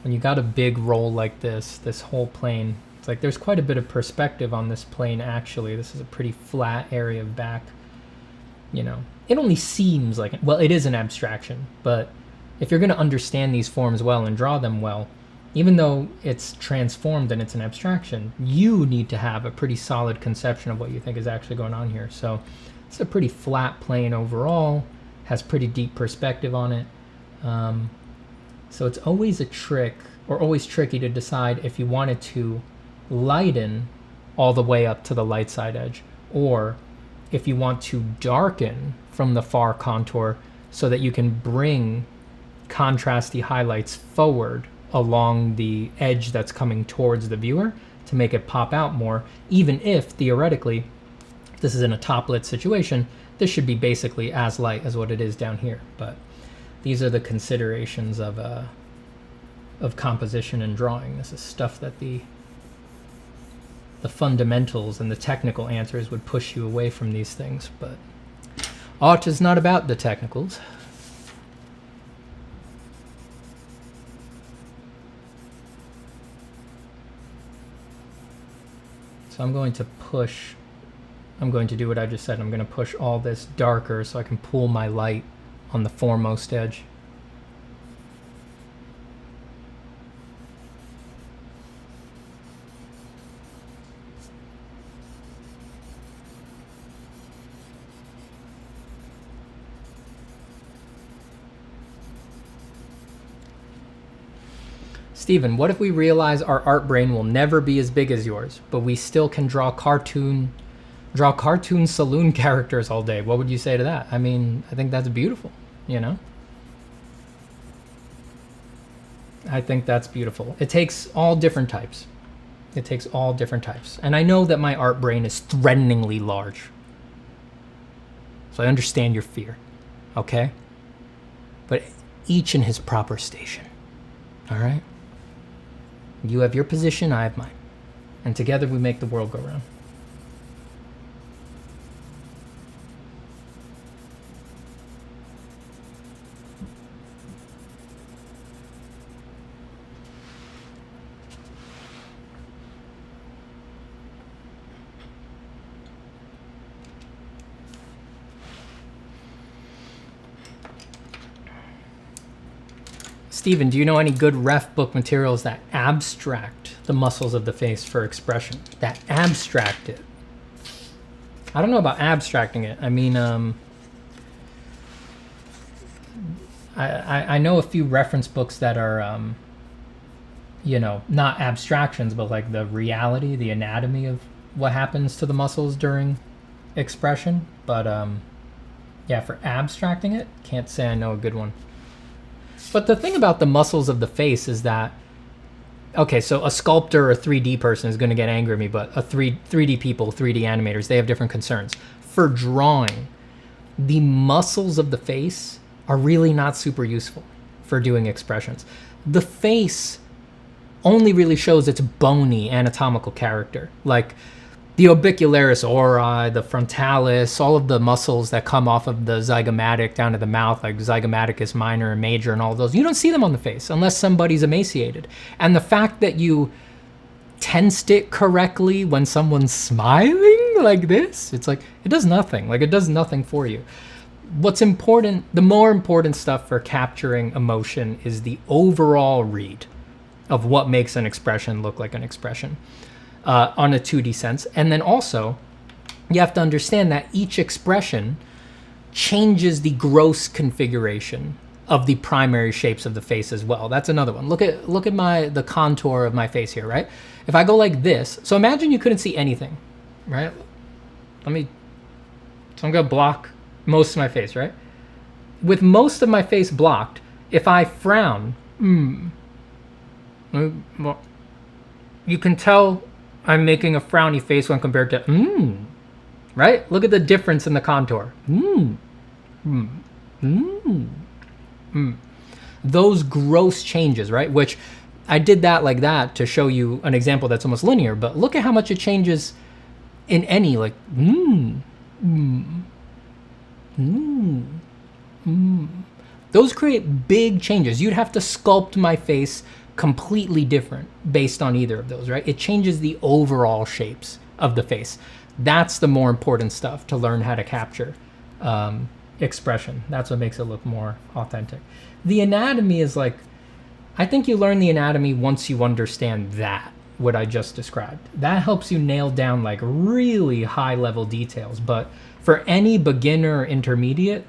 When you got a big roll like this whole plane, it's like there's quite a bit of perspective on this plane actually. This is a pretty flat area of back. You know, it only seems like, well, it is an abstraction, but if you're going to understand these forms well and draw them well, even though it's transformed and it's an abstraction, you need to have a pretty solid conception of what you think is actually going on here. So it's a pretty flat plane overall, has pretty deep perspective on it. So it's always a trick, or always tricky to decide if you wanted to lighten all the way up to the light side edge, or if you want to darken from the far contour so that you can bring contrasty highlights forward along the edge that's coming towards the viewer to make it pop out more, even if theoretically, if this is in a top lit situation, this should be basically as light as what it is down here. But these are the considerations of composition and drawing. This is stuff that the fundamentals and the technical answers would push you away from these things. But art is not about the technicals. So I'm going to do what I just said. I'm going to push all this darker so I can pull my light on the foremost edge. Steven, what if we realize our art brain will never be as big as yours, but we still can draw cartoon saloon characters all day? What would you say to that? I mean, I think that's beautiful, you know? I think that's beautiful. It takes all different types. It takes all different types. And I know that my art brain is threateningly large. So I understand your fear, okay? But each in his proper station, all right? You have your position, I have mine. And together we make the world go round. Steven, do you know any good ref book materials that abstract the muscles of the face for expression? That abstract it. I don't know about abstracting it. I mean, I know a few reference books that are, you know, not abstractions, but like the reality, the anatomy of what happens to the muscles during expression. But yeah, for abstracting it, can't say I know a good one. But the thing about the muscles of the face is that, okay, so a sculptor or a 3D person is going to get angry at me, but a 3D people, 3D animators, they have different concerns. For drawing, the muscles of the face are really not super useful for doing expressions. The face only really shows its bony anatomical character, like the orbicularis ori, the frontalis, all of the muscles that come off of the zygomatic down to the mouth, like zygomaticus minor and major and all of those. You don't see them on the face unless somebody's emaciated. And the fact that you tensed it correctly when someone's smiling like this, it's like, it does nothing. Like, it does nothing for you. What's important, the more important stuff for capturing emotion is the overall read of what makes an expression look like an expression. On a 2D sense. And then also, you have to understand that each expression changes the gross configuration of the primary shapes of the face as well. That's another one. Look at the contour of my face here, right? If I go like this, so imagine you couldn't see anything, right? So I'm gonna block most of my face, right? With most of my face blocked, if I frown, well, you can tell I'm making a frowny face when compared to right? Look at the difference in the contour. Those gross changes, right? Which I did that like that to show you an example that's almost linear, but look at how much it changes in any, like, Those create big changes. You'd have to sculpt my face completely different based on either of those, right? It changes the overall shapes of the face. That's the more important stuff to learn how to capture expression. That's what makes it look more authentic. The anatomy is like, I think you learn the anatomy once you understand that, what I just described. That helps you nail down like really high level details. But for any beginner or intermediate,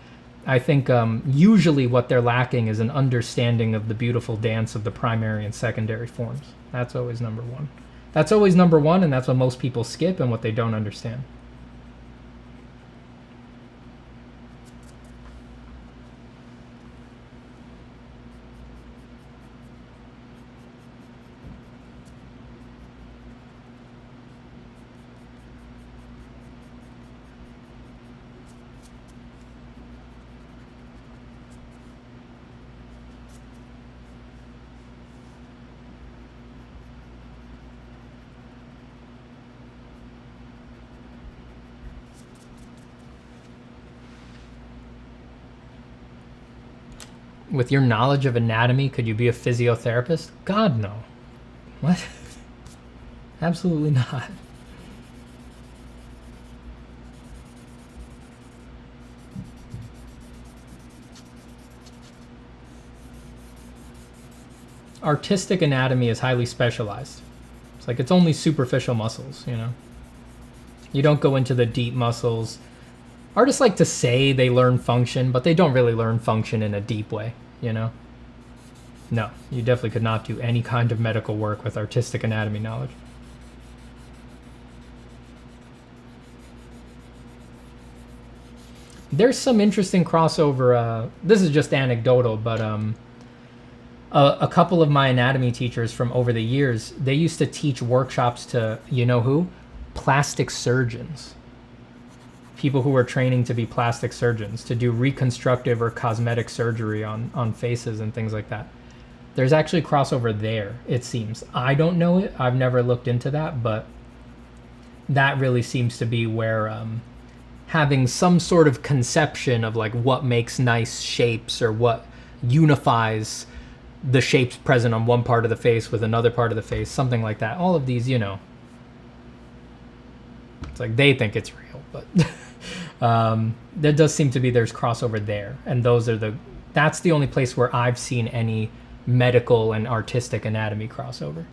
I think usually what they're lacking is an understanding of the beautiful dance of the primary and secondary forms. That's always number one. That's always number one, and that's what most people skip and what they don't understand. With your knowledge of anatomy, could you be a physiotherapist? God, no. What? Absolutely not. Artistic anatomy is highly specialized. It's like it's only superficial muscles, you know? You don't go into the deep muscles. Artists like to say they learn function, but they don't really learn function in a deep way, you know? No, you definitely could not do any kind of medical work with artistic anatomy knowledge. There's some interesting crossover. This is just anecdotal, but a couple of my anatomy teachers from over the years, they used to teach workshops to, you know who? Plastic surgeons. People who were training to be plastic surgeons, to do reconstructive or cosmetic surgery on faces and things like that. There's actually crossover there, it seems. I don't know it. I've never looked into that, but that really seems to be where having some sort of conception of like what makes nice shapes or what unifies the shapes present on one part of the face with another part of the face, something like that. All of these, you know, it's like they think it's real, but there does seem to be there's crossover there, and that's the only place where I've seen any medical and artistic anatomy crossover.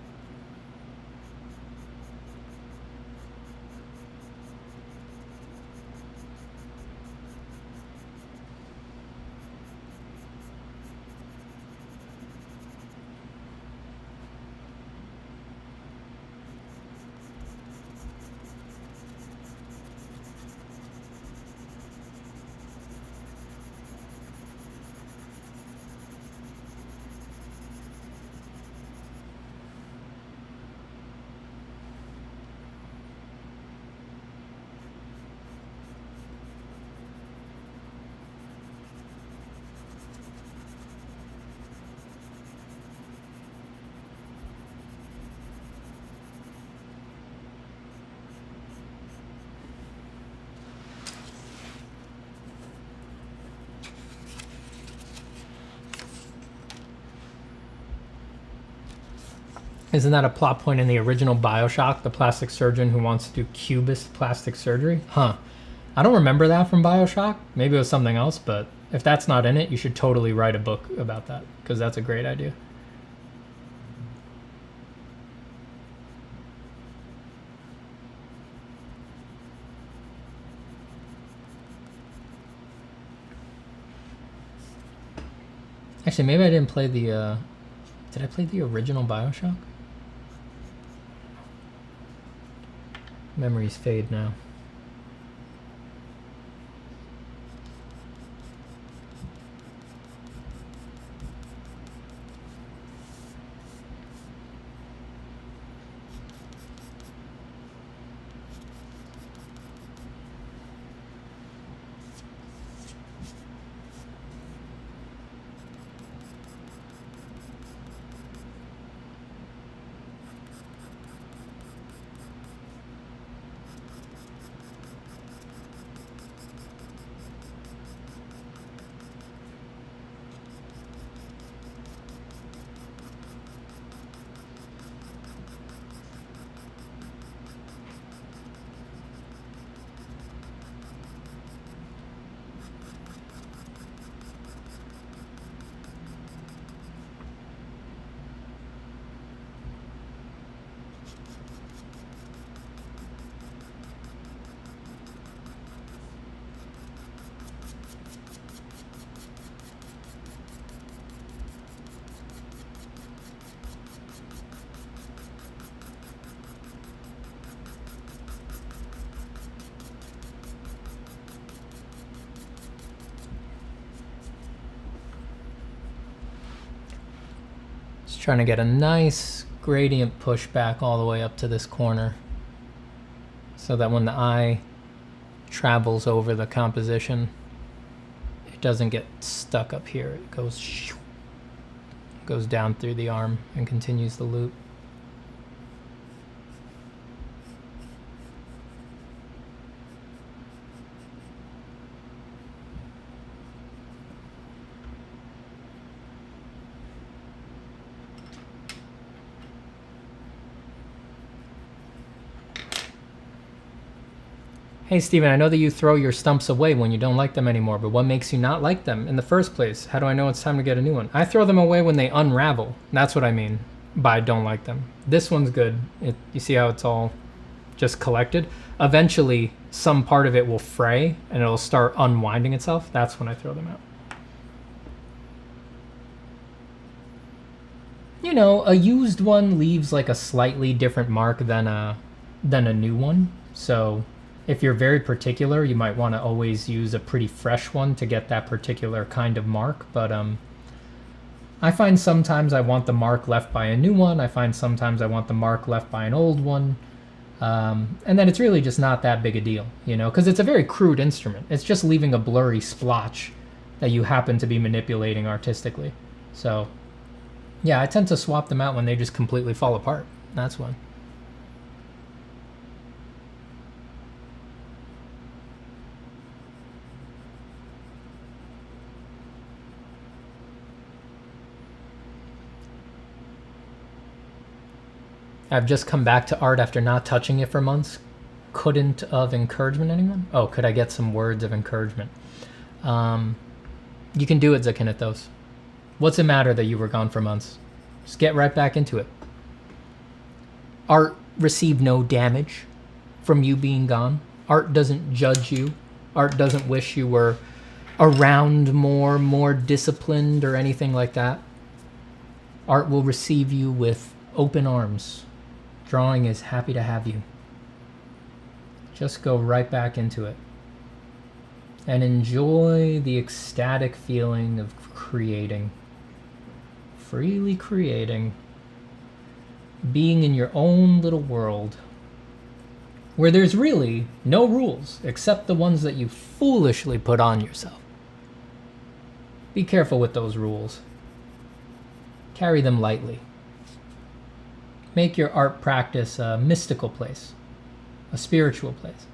Isn't that a plot point in the original BioShock, the plastic surgeon who wants to do cubist plastic surgery? Huh. I don't remember that from BioShock. Maybe it was something else, but if that's not in it, you should totally write a book about that, because that's a great idea. Actually, maybe I didn't play the... did I play the original BioShock? Memories fade now. Trying to get a nice gradient push back all the way up to this corner, so that when the eye travels over the composition, it doesn't get stuck up here. It goes down through the arm and continues the loop. Hey Steven, I know that you throw your stumps away when you don't like them anymore, but what makes you not like them in the first place? How do I know it's time to get a new one? I throw them away when they unravel. That's what I mean by don't like them. This one's good. You see how it's all just collected? Eventually, some part of it will fray and it'll start unwinding itself. That's when I throw them out. you know, a used one leaves like a slightly different mark than a new one. So if you're very particular, you might want to always use a pretty fresh one to get that particular kind of mark. But I find sometimes I want the mark left by a new one. I find sometimes I want the mark left by an old one. And then it's really just not that big a deal, you know, because it's a very crude instrument. It's just leaving a blurry splotch that you happen to be manipulating artistically. So yeah, I tend to swap them out when they just completely fall apart. That's when. I've just come back to art after not touching it for months. Couldn't of encouragement, anyone? Oh, could I get some words of encouragement? You can do it, Zakinathos. What's the matter that you were gone for months? Just get right back into it. Art received no damage from you being gone. Art doesn't judge you. Art doesn't wish you were around more disciplined or anything like that. Art will receive you with open arms. Drawing is happy to have you. Just go right back into it. And enjoy the ecstatic feeling of creating. Freely creating. Being in your own little world. Where there's really no rules except the ones that you foolishly put on yourself. Be careful with those rules. Carry them lightly. Make your art practice a mystical place, a spiritual place.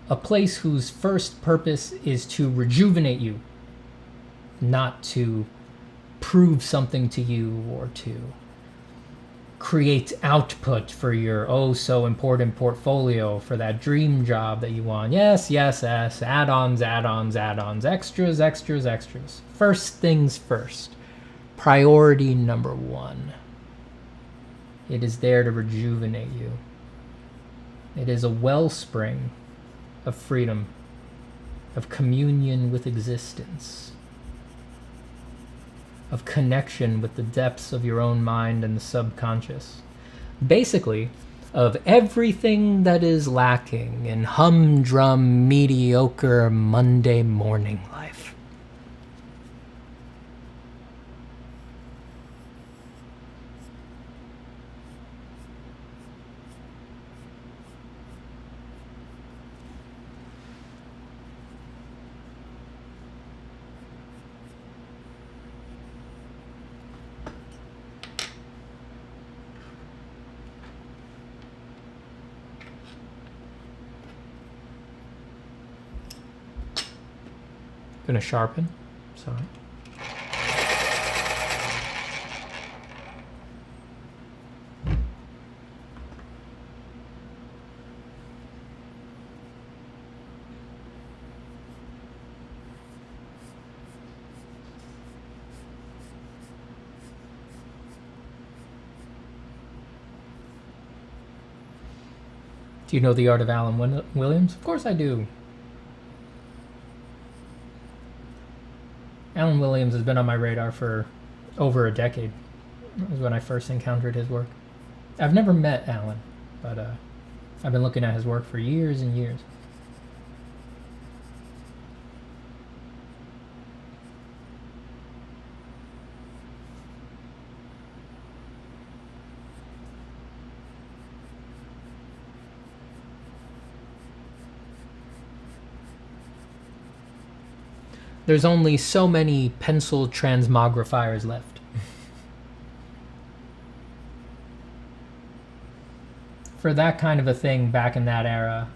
A place whose first purpose is to rejuvenate you, not to prove something to you or to create output for your oh so important portfolio for that dream job that you want. Yes, add-ons, extras. First things first. Priority number one. It is there to rejuvenate you. It is a wellspring of freedom, of communion with existence, of connection with the depths of your own mind and the subconscious. Basically, of everything that is lacking in humdrum, mediocre, Monday morning life. Gonna sharpen. Sorry. Do you know the art of Alan Williams? Of course I do. Alan Williams has been on my radar for over a decade. That was when I first encountered his work. I've never met Alan, but I've been looking at his work for years and years. There's only so many pencil transmogrifiers left. For that kind of a thing back in that era,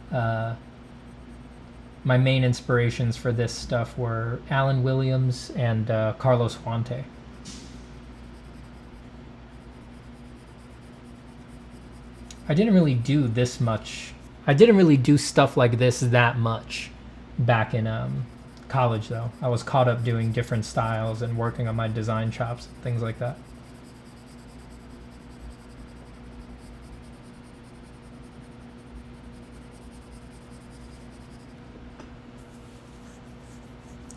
my main inspirations for this stuff were Alan Williams and Carlos Huante. I didn't really do this much. I didn't really do stuff like this that much back in college, though. I was caught up doing different styles and working on my design chops, things like that.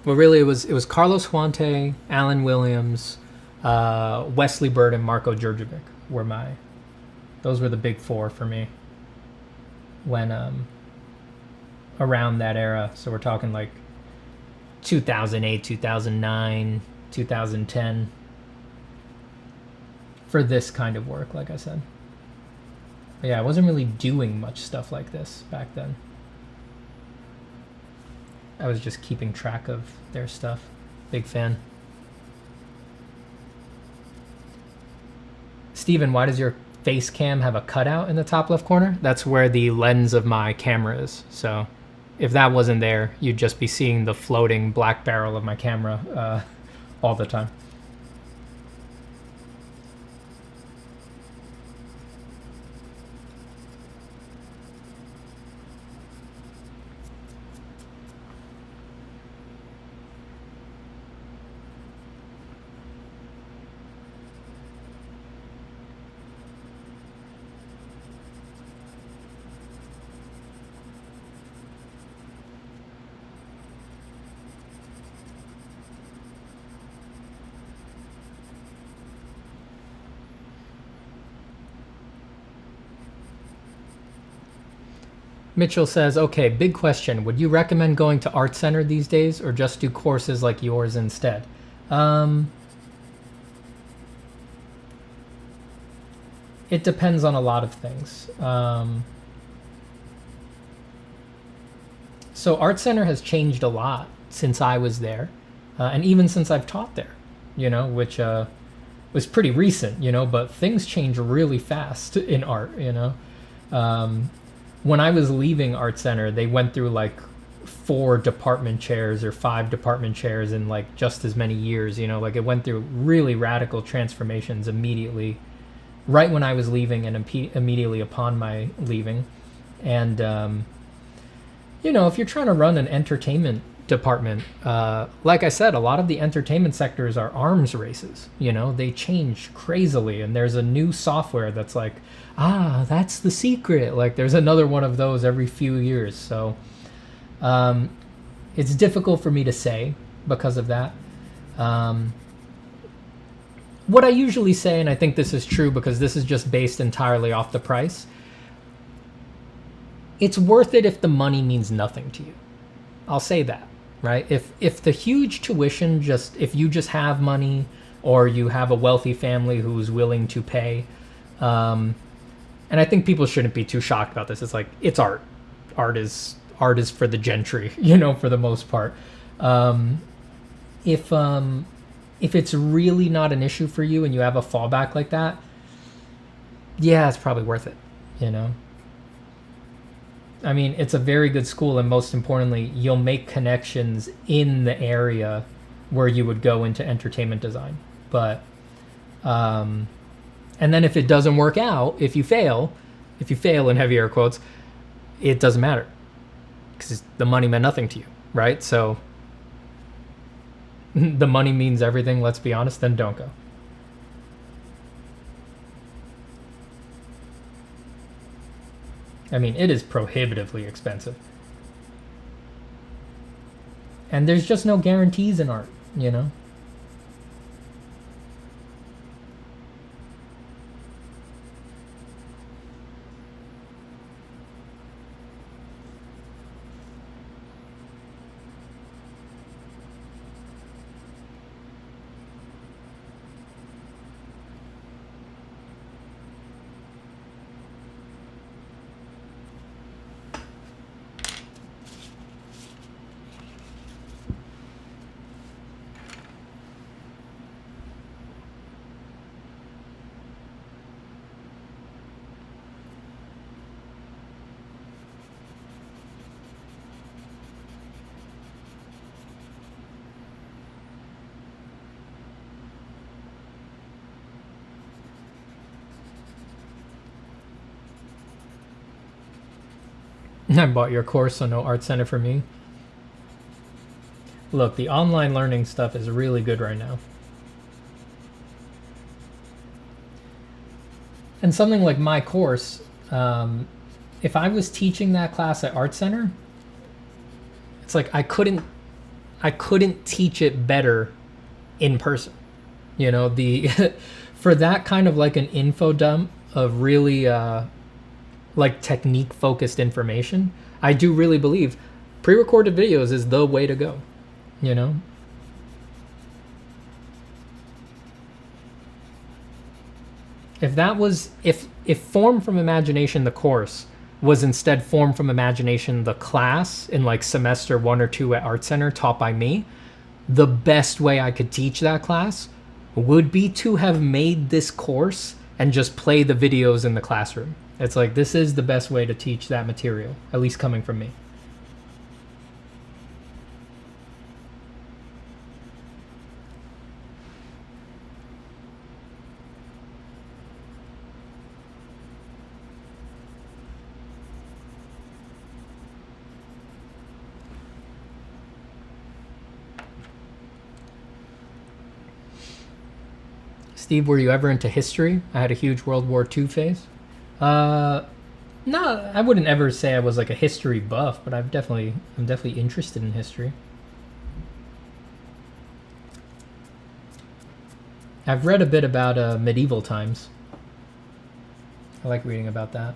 Well, really, it was Carlos Huante, Alan Williams, Wesley Bird, and Marko Djurdjevic those were the big four for me when around that era. So we're talking like 2008, 2009, 2010 for this kind of work, like I said. But yeah, I wasn't really doing much stuff like this back then. I was just keeping track of their stuff. Big fan. Steven, why does your face cam have a cutout in the top left corner? That's where the lens of my camera is. So if that wasn't there, you'd just be seeing the floating black barrel of my camera all the time. Mitchell says, okay, big question. Would you recommend going to Art Center these days or just do courses like yours instead? It depends on a lot of things. So Art Center has changed a lot since I was there, and even since I've taught there, which was pretty recent, but things change really fast in art, When I was leaving Art Center, they went through like 4 department chairs or 5 department chairs in like just as many years, like it went through really radical transformations immediately, right when I was leaving and immediately upon my leaving. And, if you're trying to run an entertainment department, like I said, a lot of the entertainment sectors are arms races, they change crazily, and there's a new software that's like, that's the secret. Like there's another one of those every few years. So it's difficult for me to say because of that. What I usually say, and I think this is true because this is just based entirely off the price, it's worth it if the money means nothing to you. I'll say that, right? If the huge tuition, if you just have money or you have a wealthy family who's willing to pay, and I think people shouldn't be too shocked about this. It's like, it's art. Art is for the gentry, for the most part. If it's really not an issue for you and you have a fallback like that, yeah, it's probably worth it, I mean, it's a very good school, and most importantly, you'll make connections in the area where you would go into entertainment design. But, and then if it doesn't work out, if you fail in heavy air quotes, it doesn't matter because the money meant nothing to you, right? So the money means everything, let's be honest, then don't go. I mean, it is prohibitively expensive. And there's just no guarantees in art, I bought your course, so no Art Center for me. Look, the online learning stuff is really good right now. And something like my course, if I was teaching that class at Art Center, it's like I couldn't I couldn't teach it better in person. You know, the for that kind of like an info dump of really like technique focused information, I do really believe pre-recorded videos is the way to go, you know? If that was, if Form from Imagination, the course, was instead Form from Imagination, the class in like semester 1 or 2 at Art Center taught by me, the best way I could teach that class would be to have made this course and just play the videos in the classroom. It's like, this is the best way to teach that material, at least coming from me. Steve, were you ever into history? I had a huge World War II phase. No, I wouldn't ever say I was like a history buff, but I'm definitely interested in history. I've read a bit about medieval times. I like reading about that.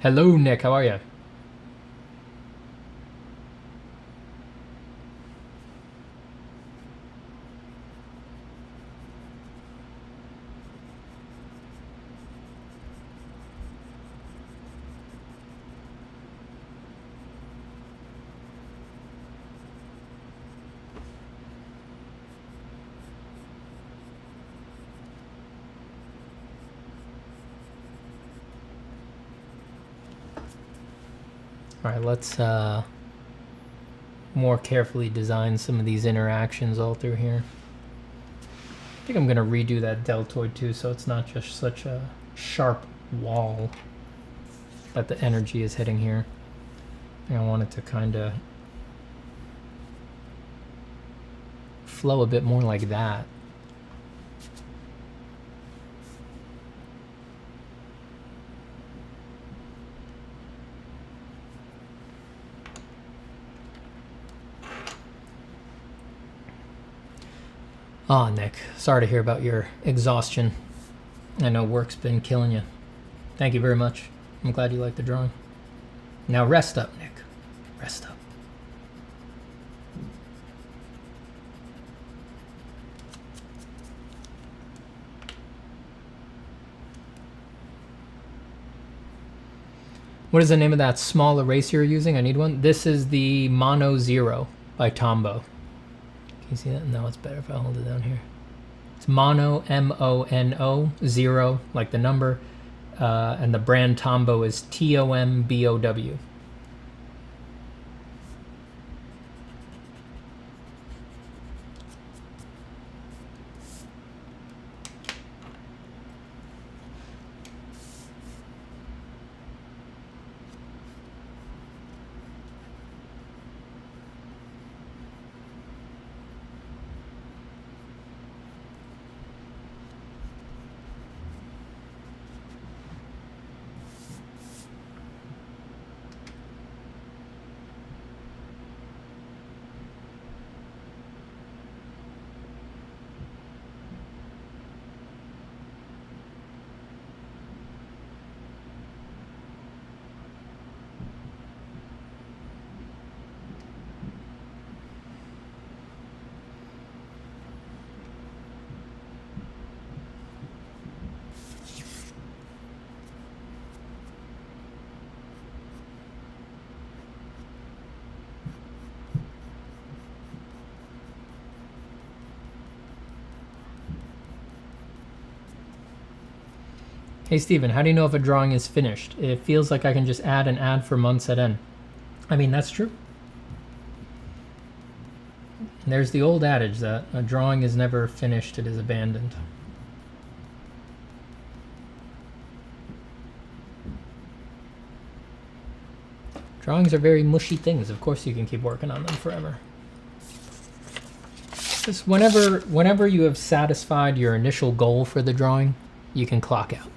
Hello, Nick. How are you? All right, let's more carefully design some of these interactions all through here. I think I'm going to redo that deltoid too, so it's not just such a sharp wall that the energy is hitting here. I want it to kind of flow a bit more like that. Oh, Nick, sorry to hear about your exhaustion. I know work's been killing you. Thank you very much. I'm glad you liked the drawing. Now rest up, Nick. Rest up. What is the name of that small eraser you're using? I need one. This is the Mono Zero by Tombow. You see that? No, it's better if I hold it down here. It's Mono, M-O-N-O, 0, like the number, and the brand Tombow is T-O-M-B-O-W. Hey Steven, how do you know if a drawing is finished? It feels like I can just add and add for months at end. I mean, that's true. There's the old adage that a drawing is never finished, it is abandoned. Drawings are very mushy things. Of course you can keep working on them forever. Just whenever you have satisfied your initial goal for the drawing, you can clock out.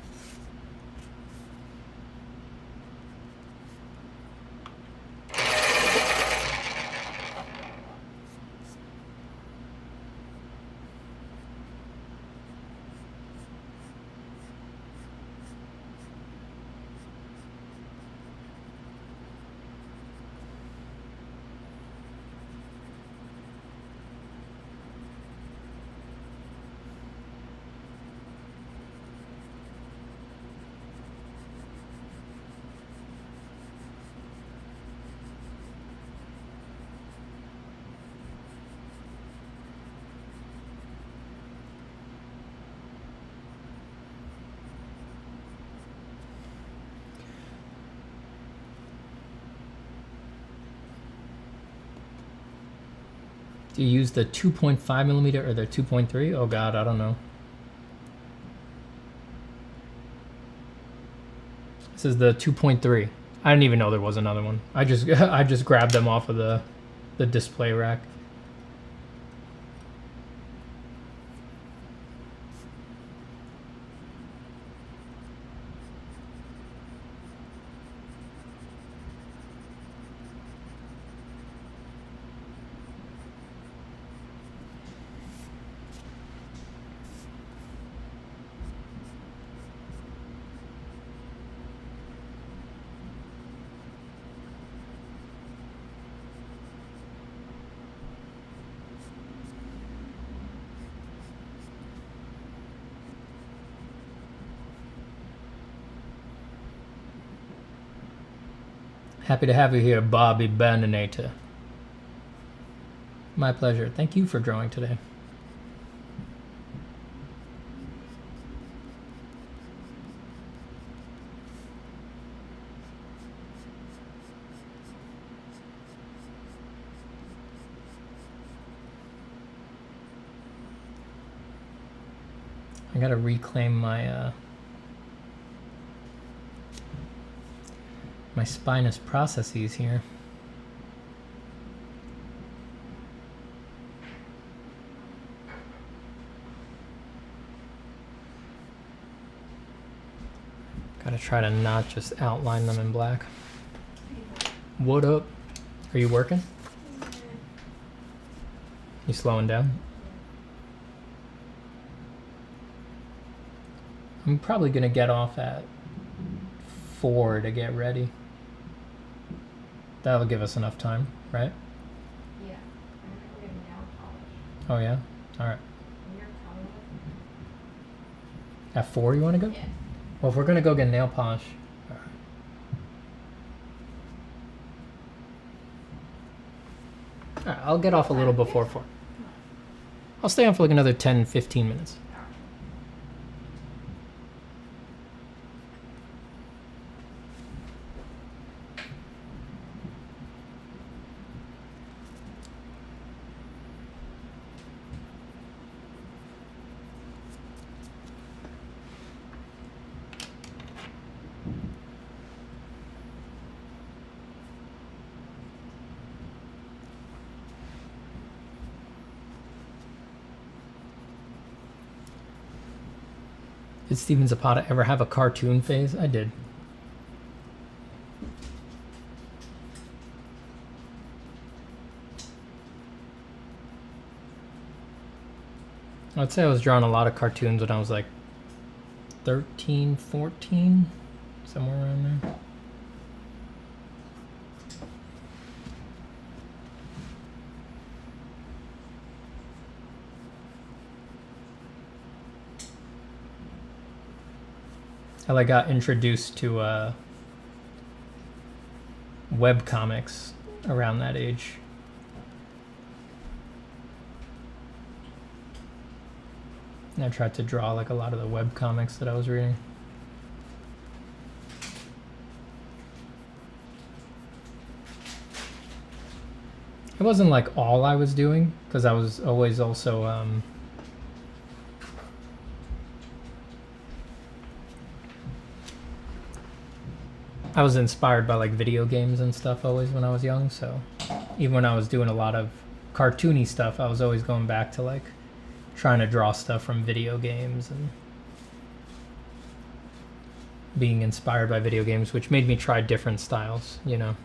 Do you use the 2.5 millimeter or the 2.3? Oh God, I don't know. This is the 2.3. I didn't even know there was another one. I just I just grabbed them off of the display rack. Happy to have you here, Bobby Bandinator. My pleasure. Thank you for drawing today. I gotta reclaim my my spinous processes here. Gotta try to not just outline them in black. What up? Are you working? You slowing down? I'm probably gonna get off at 4 to get ready. That'll give us enough time, right? Yeah. I'm going to nail polish. Oh yeah? Alright. And you're coming with At 4 you wanna go? me? Yeah. Well, if we're gonna go get nail polish. Alright, I'll get off a little before 4. I'll stay on for like another 10, 15 minutes. Did Steven Zapata ever have a cartoon phase? I did. I'd say I was drawing a lot of cartoons when I was like 13, 14, somewhere around there. I like got introduced to web comics around that age. And I tried to draw like a lot of the web comics that I was reading. It wasn't like all I was doing, because I was always also I was inspired by like video games and stuff always when I was young, so even when I was doing a lot of cartoony stuff, I was always going back to like trying to draw stuff from video games and being inspired by video games, which made me try different styles, you know.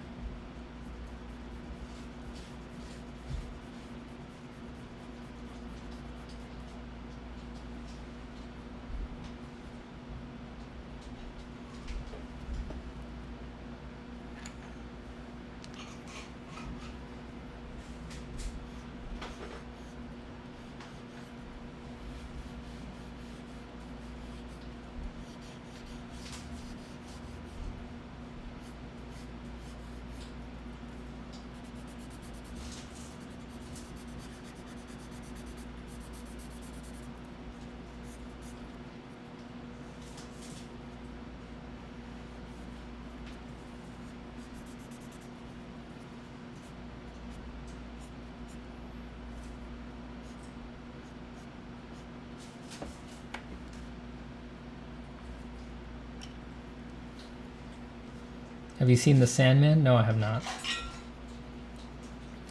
Have you seen The Sandman? No, I have not.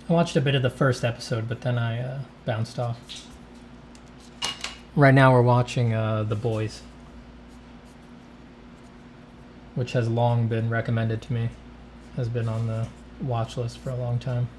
I watched a bit of the first episode, but then I bounced off. Right now we're watching The Boys, which has long been recommended to me. Has been on the watch list for a long time.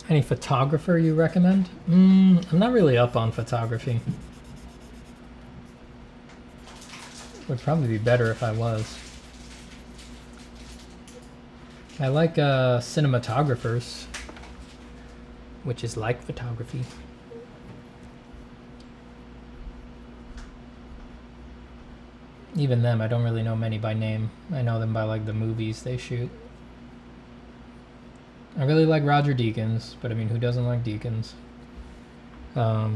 Any photographer you recommend? I'm not really up on photography. Would probably be better if I was. I like cinematographers, which is like photography. Even them, I don't really know many by name. I know them by like the movies they shoot. I really like Roger Deakins, but I mean, who doesn't like Deakins? Yeah,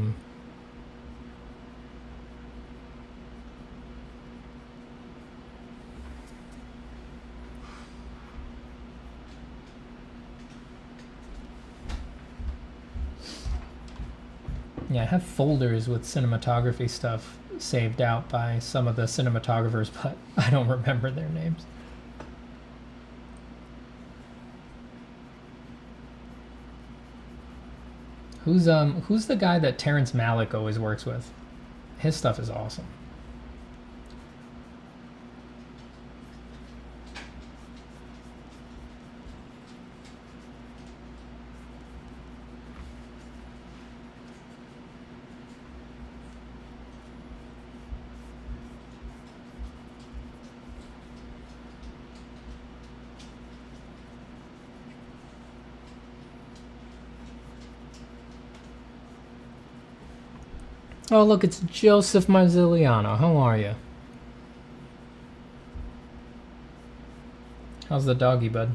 I have folders with cinematography stuff saved out by some of the cinematographers, but I don't remember their names. Who's the guy that Terrence Malick always works with? His stuff is awesome. Oh, look, it's Joseph Marziliano. How are you? How's the doggy, bud?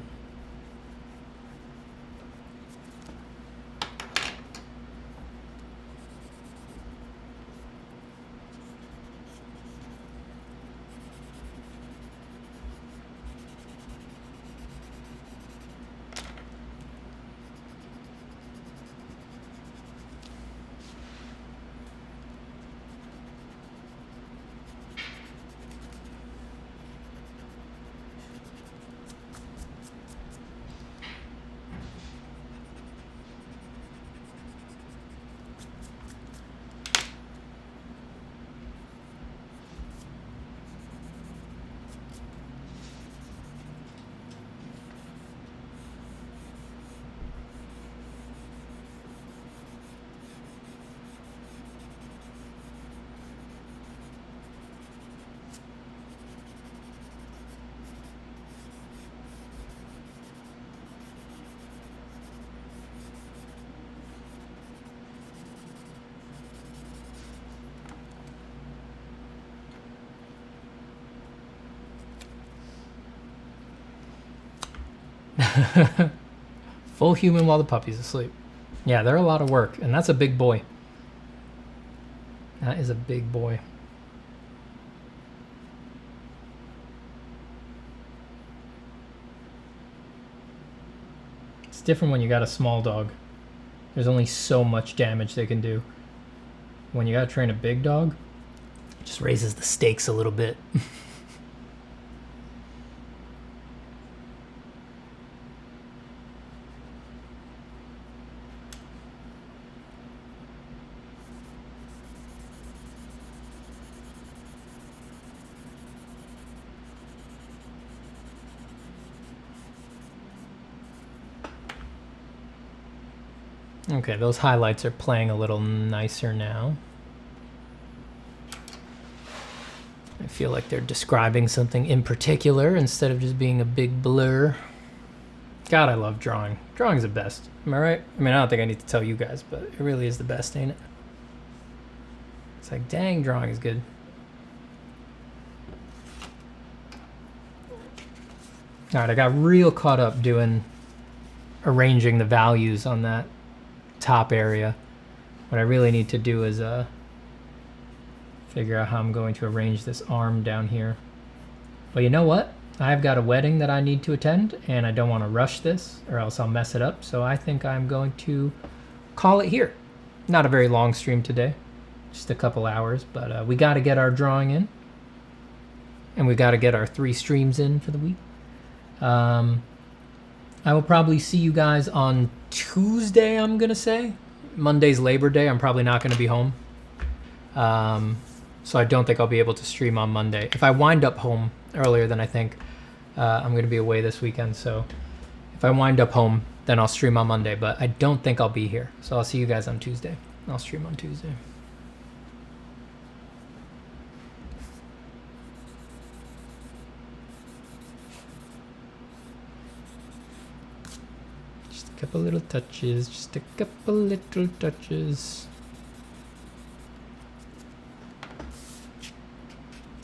Full human while the puppy's asleep. Yeah, they're a lot of work, and that's a big boy. That is a big boy. It's different when you got a small dog. There's only so much damage they can do. When you gotta train a big dog, it just raises the stakes a little bit. Okay, those highlights are playing a little nicer now. I feel like they're describing something in particular instead of just being a big blur. God, I love drawing. Drawing's the best. Am I right? I mean, I don't think I need to tell you guys, but it really is the best, ain't it? It's like, dang, drawing is good. All right, I got real caught up arranging the values on that top area. What I really need to do is figure out how I'm going to arrange this arm down here. But you know what? I've got a wedding that I need to attend, and I don't want to rush this, or else I'll mess it up. So I think I'm going to call it here. Not a very long stream today, just a couple hours, but we got to get our drawing in, and we got to get our 3 streams in for the week. I will probably see you guys on Tuesday, I'm going to say. Monday's Labor Day. I'm probably not going to be home. So I don't think I'll be able to stream on Monday. If I wind up home earlier than I think, I'm going to be away this weekend. So if I wind up home, then I'll stream on Monday. But I don't think I'll be here. So I'll see you guys on Tuesday. I'll stream on Tuesday. Couple little touches, just a couple little touches.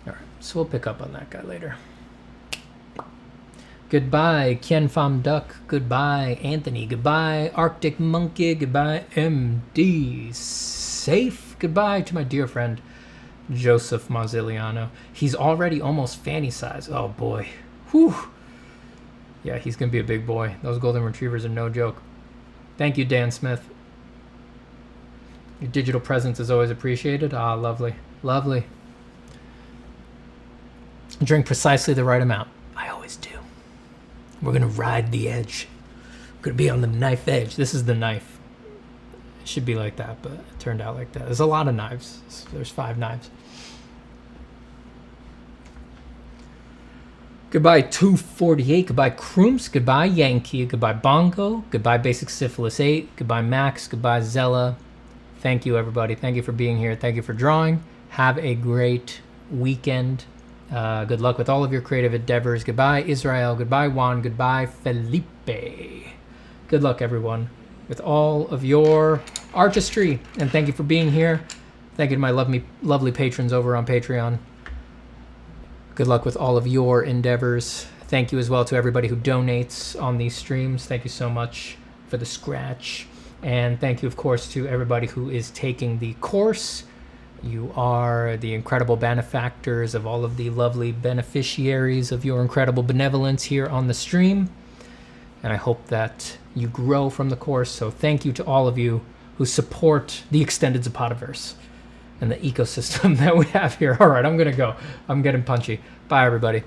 All right, so we'll pick up on that guy later. Goodbye, Ken Pham Duck. Goodbye, Anthony. Goodbye, Arctic Monkey. Goodbye, MD. Safe. Goodbye to my dear friend, Joseph Marziliano. He's already almost fanny size. Oh boy. Whew. Yeah, he's going to be a big boy. Those golden retrievers are no joke. Thank you, Dan Smith. Your digital presence is always appreciated. Ah, lovely. Lovely. Drink precisely the right amount. I always do. We're going to ride the edge. We're going to be on the knife edge. This is the knife. It should be like that, but it turned out like that. There's a lot of knives. There's 5 knives. Goodbye 248, goodbye Kroomps, goodbye Yankee, goodbye Bongo, goodbye Basic Syphilis 8, goodbye Max, goodbye Zella. Thank you everybody, thank you for being here, thank you for drawing. Have a great weekend. Good luck with all of your creative endeavors. Goodbye Israel, goodbye Juan, goodbye Felipe. Good luck everyone with all of your artistry, and thank you for being here. Thank you to my lovely patrons over on Patreon. Good luck with all of your endeavors. Thank you as well to everybody who donates on these streams. Thank you so much for the scratch. And thank you, of course, to everybody who is taking the course. You are the incredible benefactors of all of the lovely beneficiaries of your incredible benevolence here on the stream. And I hope that you grow from the course. So thank you to all of you who support the extended Zapataverse and the ecosystem that we have here. All right, I'm going to go. I'm getting punchy. Bye, everybody.